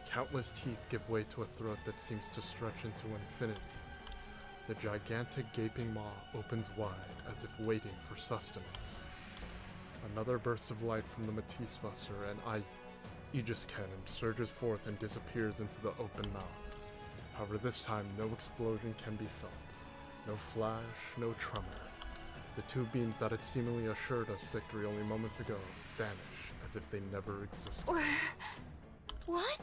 A: Countless teeth give way to a throat that seems to stretch into infinity. The gigantic gaping maw opens wide, as if waiting for sustenance. Another burst of light from the Matisse Buster and Aegis cannon surges forth and disappears into the open mouth. However, this time no explosion can be felt. No flash, no tremor. The two beams that had seemingly assured us victory only moments ago vanish as if they never existed.
K: What?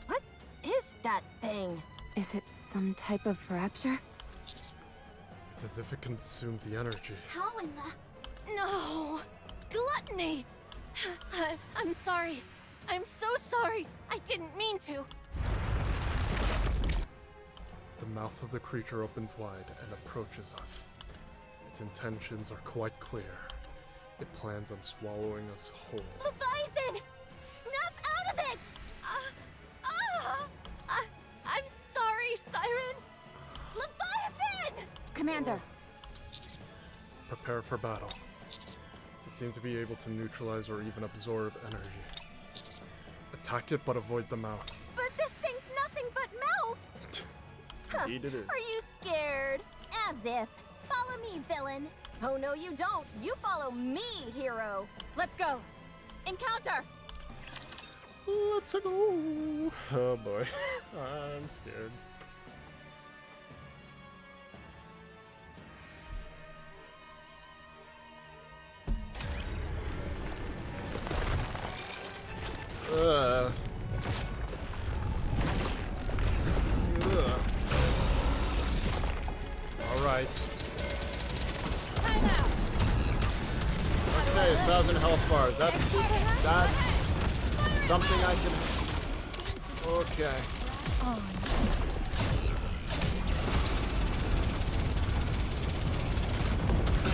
K: What is that thing?
D: Is it some type of rapture?
A: It's as if it consumed the energy.
C: How in the...
O: No! Gluttony! I'm sorry. I'm so sorry. I didn't mean to.
A: The mouth of the creature opens wide and approaches us. Its intentions are quite clear. It plans on swallowing us whole.
I: Leviathan! Snap out of it!
O: I'm sorry, Siren!
I: Leviathan!
D: Commander!
A: Prepare for battle. It seems to be able to neutralize or even absorb energy. Attack it, but avoid the mouth.
K: But this thing's nothing but mouth! Huh.
A: Indeed it is.
K: Are you scared? As if. Follow me, villain. Oh no, you don't. You follow me, hero.
B: Let's go! Encounter!
A: Let's go. Oh boy. I'm scared. Ugh. Ugh. All right. Okay, 1,000 health bars. That's something I can. Okay.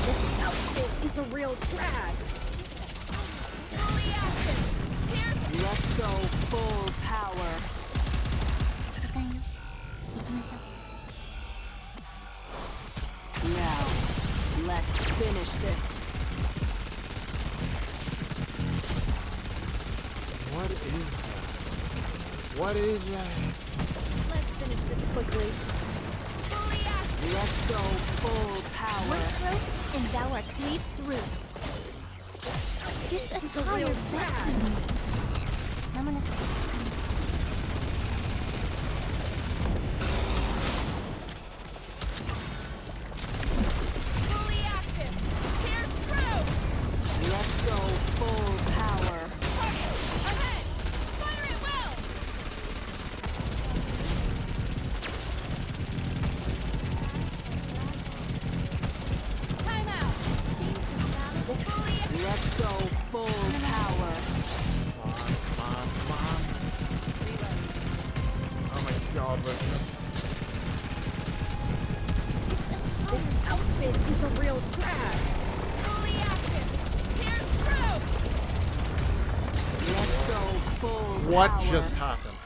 N: This outfit is a real drag. Let's go full power. Now, let's finish this.
A: What is that? What is that?
J: Let's finish this quickly.
N: Let's go full power.
J: One stroke, and thou art cleaved through. This attire vexes me.
O: Fully active. Pierce through.
N: Let's go full power.
O: Ahead. Fire it well. Time out.
N: Let's go full power.
A: Come on. Oh my god, listeners.
N: This outfit is a real drag.
O: Fully active. Pierce through.
N: Let's go full
A: What
N: power.
A: just happened?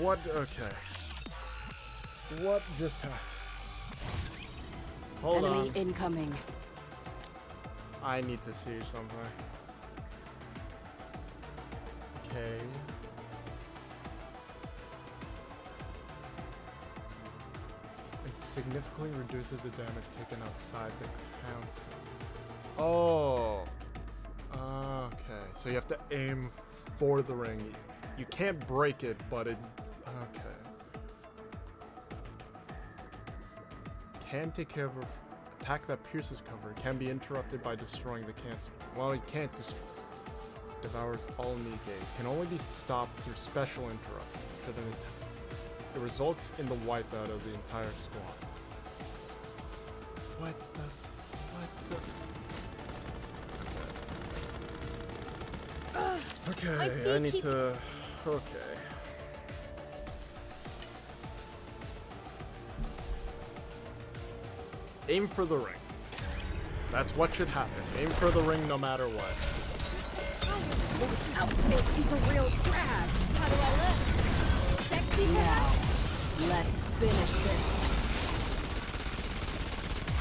A: What? Okay. What just happened? Hold
N: Enemy
A: on.
N: incoming.
A: I need to see something. Okay. It significantly reduces the damage taken outside the council. Oh. Okay. So you have to aim for the ring. You can't break it, but it. Okay. Can take care of attack that pierces cover. It can be interrupted by destroying the cancel. Well, it can't devours all negate. Can only be stopped through special interruption. Should an attack. It results in the wipeout of the entire squad. What the? Okay, I need to. Okay. Aim for the ring. That's what should happen. Aim for the ring no matter what.
N: This outfit is a real drag.
O: How do I look? Sexy
N: now. Let's finish this.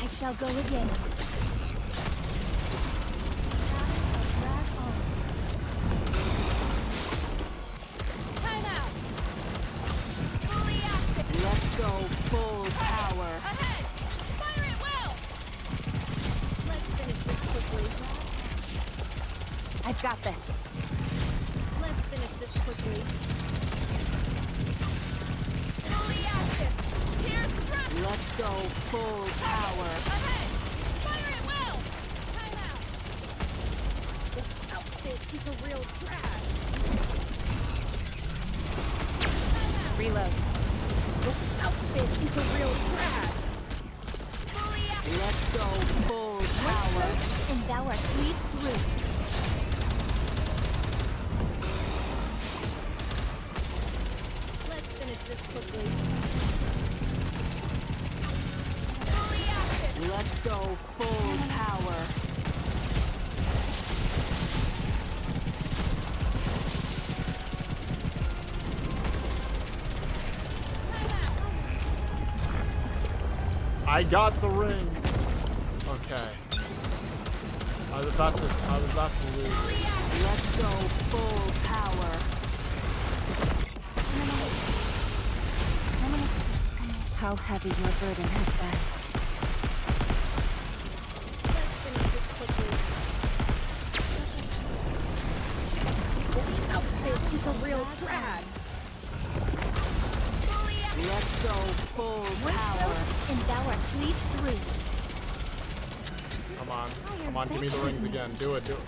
J: I shall go again.
O: Time out. Fully active.
N: Let's go full power.
O: Ahead. Fire it well. Let's finish this quickly.
K: I've got this.
O: Let's finish this quickly. Fully active. Pierce through.
N: Let's go full power.
O: Ahead. Fire it well. Time out.
N: This outfit is a real drag.
K: Reload.
N: This outfit is a real drag.
O: Fully active.
N: Let's go full power.
J: And thou art cleaved through.
O: Let's finish this quickly. Fully active.
N: Let's go full power.
A: I got the ring. Okay. I was about to lose.
N: Let's go full power.
D: How heavy your burden has been.
O: Let's finish this quickly.
N: This outfit
H: go full
O: One
H: power.
O: stroke, and thou art cleaved through.
A: Come on. Come on, give me the rings again. Do it, do it.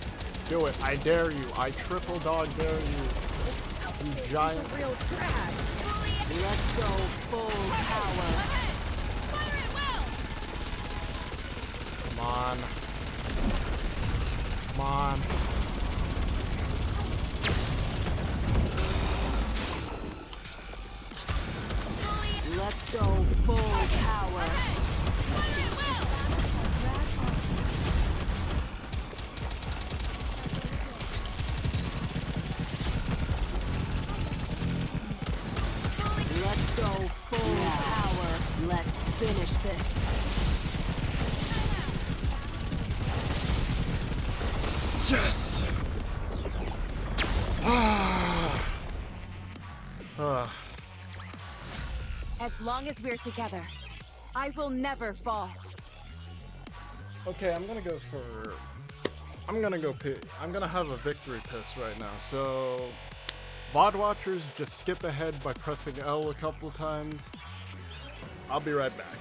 A: Do it. I dare you. I triple dog dare you. You giant.
O: Real drag.
H: Let's go full power.
O: Fire it well.
A: Come on. Come on.
H: Let's go full power. Let's go full power. Let's finish this.
A: Yes! Ah.
K: As long as we're together, I will never fall.
A: Okay, I'm gonna go for... I'm gonna have a victory piss right now, so... VOD watchers, just skip ahead by pressing L a couple times. I'll be right back.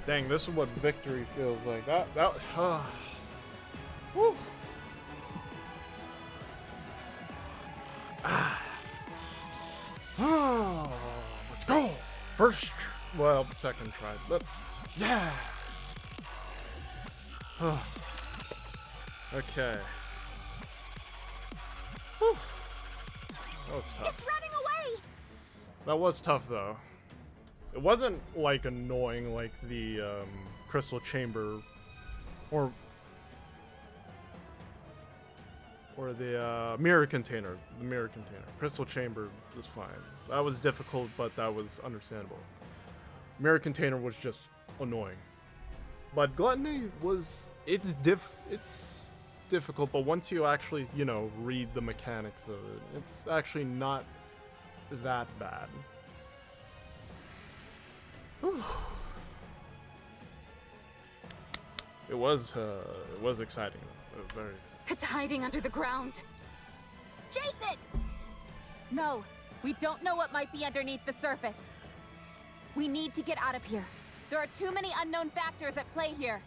A: Dang, this is what victory feels like. Whew. Let's go. Second try, but yeah. Okay. Whew. That was tough.
L: It's running away.
A: That was tough though. It wasn't like annoying like the crystal chamber or the mirror container. The mirror container. Crystal chamber was fine. That was difficult, but that was understandable. Mirror container was just annoying. But gluttony was it's difficult, but once you actually, you know, read the mechanics of it, it's actually not that bad. It was exciting. Very exciting.
B: It's hiding under the ground.
K: Chase it! No, we don't know what might be underneath the surface. We need to get out of here. There are too many unknown factors at play here.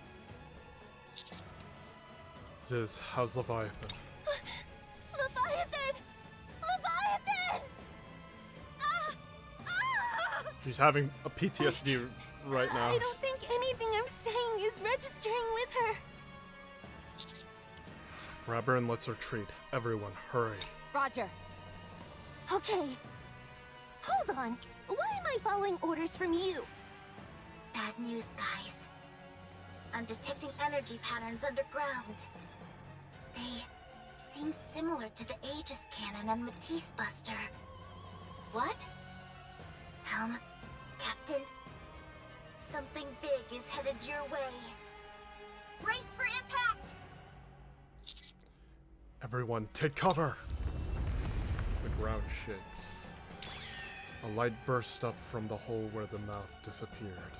A: Ziz, how's Leviathan?
I: Leviathan! Leviathan! Ah! Ah!
A: She's having a PTSD right now.
I: I don't think anything I'm saying is registering with her.
A: Grab her and let's retreat. Everyone, hurry.
K: Roger.
I: Okay. Hold on. Why am I following orders from you?
G: Bad news, guys. I'm detecting energy patterns underground. They seem similar to the Aegis Cannon and Matisse Buster. What? Helm, Captain, something big is headed your way. Brace for impact!
A: Everyone, take cover! The ground shakes. A light burst up from the hole where the mouth disappeared.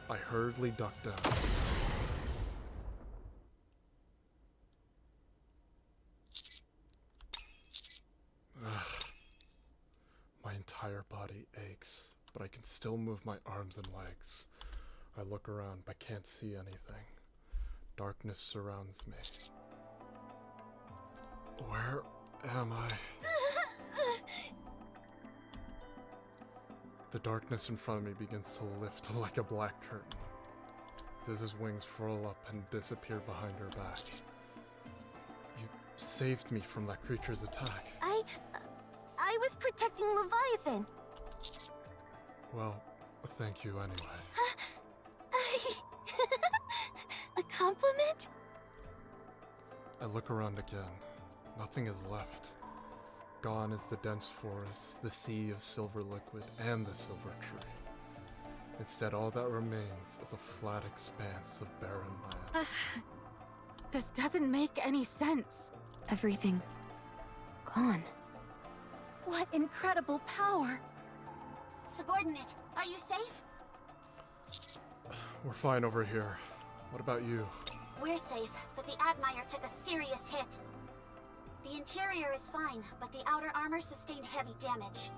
A: I hurriedly ducked down. Ugh. My entire body aches, but I can still move my arms and legs. I look around but can't see anything. Darkness surrounds me. Where am I? The darkness in front of me begins to lift like a black curtain. Ziz's wings furl up and disappear behind her back. You saved me from that creature's attack.
I: I was protecting Leviathan.
A: Well, thank you anyway.
I: A compliment?
A: I look around again. Nothing is left. Gone is the dense forest, the sea of silver liquid, and the silver tree. Instead, all that remains is a flat expanse of barren land.
B: This doesn't make any sense.
D: Everything's gone.
K: What incredible power!
C: Subordinate, are you safe?
A: We're fine over here. What about you?
C: We're safe, but the Admire took a serious hit. The interior is fine, but the outer armor sustained heavy damage.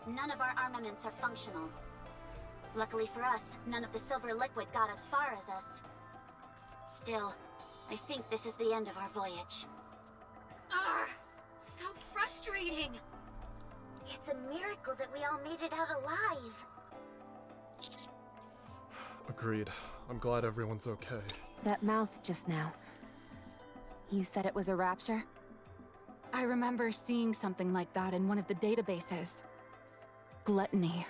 C: None of our armaments are functional. Luckily for us, none of the silver liquid got as far as us. Still, I think this is the end of our voyage.
E: So frustrating.
L: It's a miracle that we all made it out alive.
A: Agreed. I'm glad everyone's okay.
D: That mouth just now. You said it was a rapture?
B: I remember seeing something like that in one of the databases. Gluttony.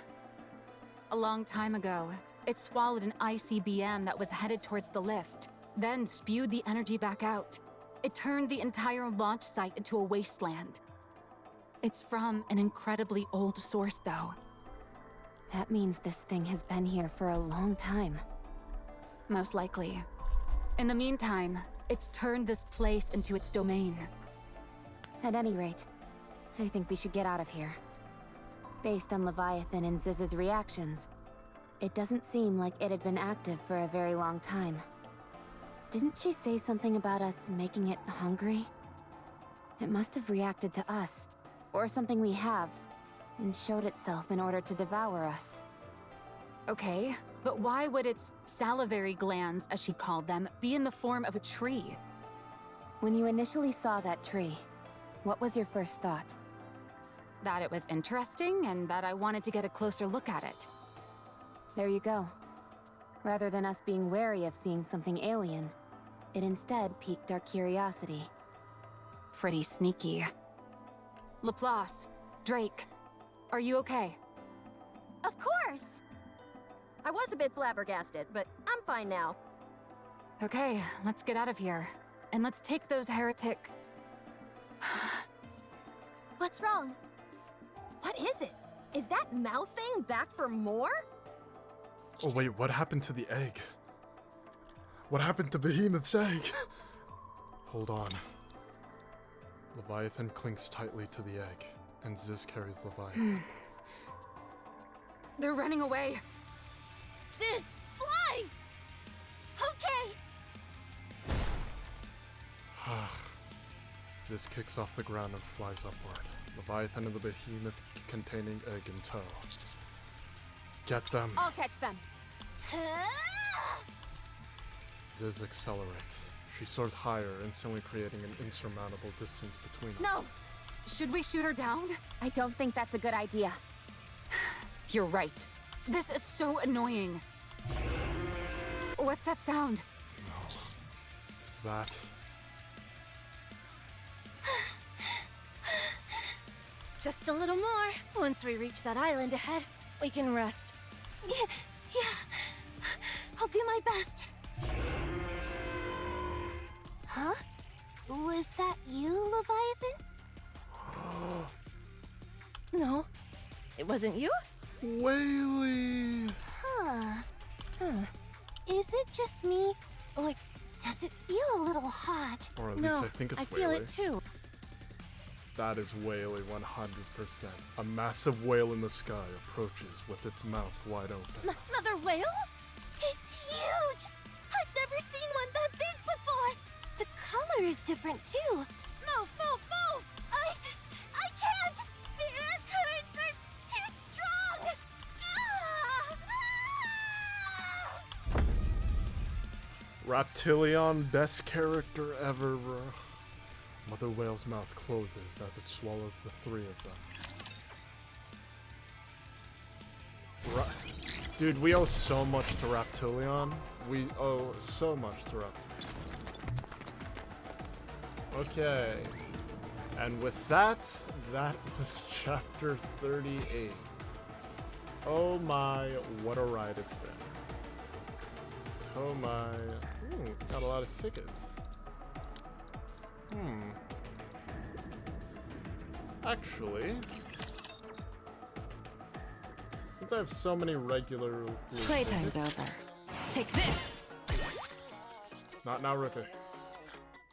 B: A long time ago, it swallowed an ICBM that was headed towards the lift, then spewed the energy back out. It turned the entire launch site into a wasteland. It's from an incredibly old source, though.
D: That means this thing has been here for a long time.
B: Most likely. In the meantime, it's turned this place into its domain.
D: At any rate, I think we should get out of here. Based on Leviathan and Ziz's reactions, it doesn't seem like it had been active for a very long time. Didn't she say something about us making it hungry? It must have reacted to us, or something we have, and showed itself in order to devour us.
B: Okay, but why would its salivary glands, as she called them, be in the form of a tree?
D: When you initially saw that tree, what was your first thought?
B: That it was interesting, and that I wanted to get a closer look at it.
D: There you go. Rather than us being wary of seeing something alien, it instead piqued our curiosity.
B: Pretty sneaky. Laplace, Drake, are you okay?
K: Of course! I was a bit flabbergasted, but I'm fine now.
B: Okay, let's get out of here. And let's take those heretic...
K: What's wrong? What is it? Is that mouth thing back for more?
A: Oh wait, what happened to the egg? What happened to Behemoth's egg? Hold on. Leviathan clings tightly to the egg, and Ziz carries Leviathan.
B: They're running away!
O: Ziz, fly!
K: Okay!
A: Ziz kicks off the ground and flies upward. Leviathan and the behemoth-containing egg in tow. Get them!
D: I'll catch them!
A: Ziz accelerates. She soars higher, instantly creating an insurmountable distance between us.
B: No! Should we shoot her down?
D: I don't think that's a good idea.
B: You're right. This is so annoying. What's that sound?
A: No. Is that...
O: Just a little more. Once we reach that island ahead, we can rest.
I: Yeah. I'll do my best. Huh? Was that you, Leviathan?
O: No, it wasn't you?
A: Whaley!
I: Huh. Is it just me? Or does it feel a little hot?
A: Or at least I think it's
O: Whaley. I feel it too.
A: That is Whaley 100%. A massive whale in the sky approaches with its mouth wide open.
O: Mother whale?
I: It's huge! I've never seen one that big before! The color is different too.
O: Move!
I: I can't! The air currents are too strong!
A: Reptilion, best character ever, bro. Mother Whale's mouth closes as it swallows the three of them. Dude, we owe so much to Raptilion. We owe so much to Raptilion. Okay. And with that, that was chapter 38. Oh my, what a ride it's been. Oh my. Ooh, got a lot of tickets. Actually, since I have so many regular
F: Playtime's over. Take this!
A: Not now, Ripper.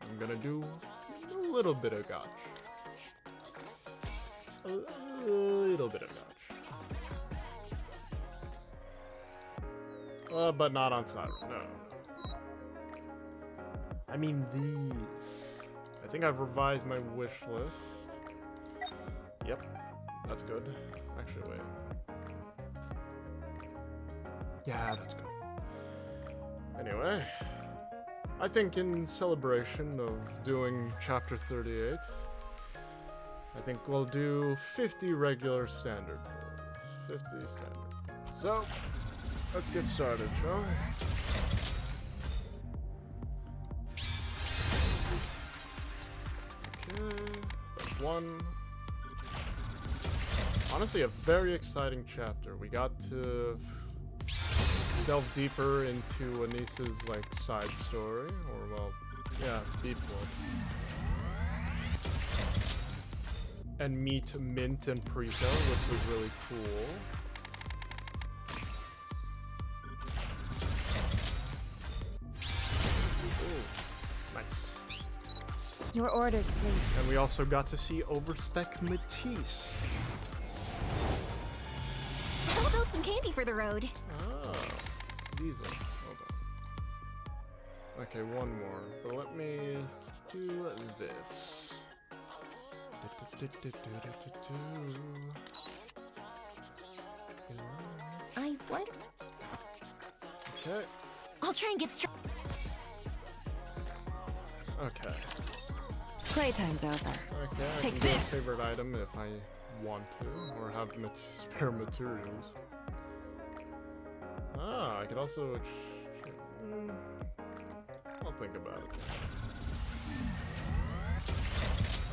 A: I'm gonna do a little bit of gotch. A little bit of gotch. But not on Siren, no. I mean these. I think I've revised my wish list. Yep, that's good. Actually, wait. Yeah, that's good. Anyway, I think in celebration of doing chapter 38, I think we'll do 50 regular standard. 50 standard. So, let's get started, shall we? Okay, that's one. Honestly, a very exciting chapter. We got to delve deeper into Anisa's like side story, or well, yeah, Beep Wolf, and meet Mint and Preto, which was really cool. Ooh, nice.
F: Your orders, please.
A: And we also got to see Overspec Matisse.
I: How about some candy for the road?
A: Oh, Diesel. Hold on. Okay, one more. But let me do this.
I: I wonder.
A: Okay.
I: I'll try and get straight.
A: Okay.
F: Playtime's over.
A: Okay, I
F: Take
A: can
F: this.
A: get a favorite item if I want to, or have spare materials. Ah, I could also. I'll think about it.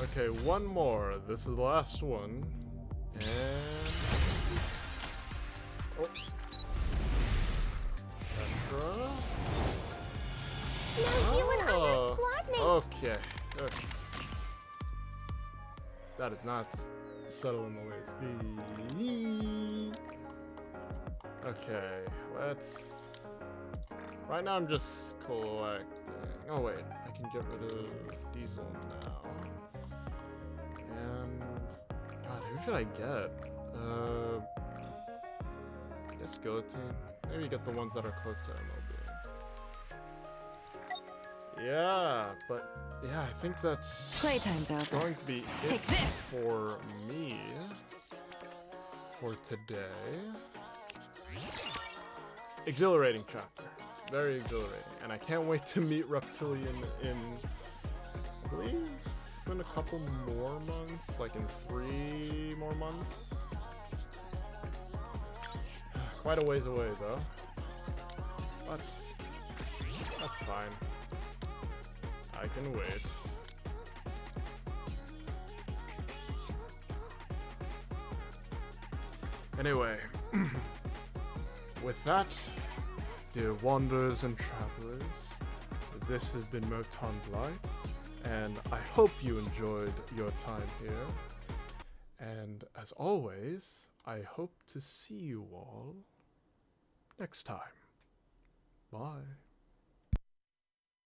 A: Okay, one more. This is the last one. And. Oh. Petra.
L: Now you and I are squad mates.
A: Okay. Okay. That is not subtle in the least. Okay, let's. Right now I'm just collecting. Oh wait, I can get rid of Diesel now. And God, who should I get? I guess Guillotine. Maybe get the ones that are close to MLB. Yeah, but yeah, I think that's
F: Playtime's over.
A: going to be it for me for today. Exhilarating chapter. Very exhilarating. And I can't wait to meet Reptilian in, I believe, in a couple more months. Like in 3 more months. Quite a ways away though. But that's fine. I can wait. Anyway, with that, dear wanderers and travelers, this has been Moton Blight, and I hope you enjoyed your time here. And as always, I hope to see you all next time. Bye.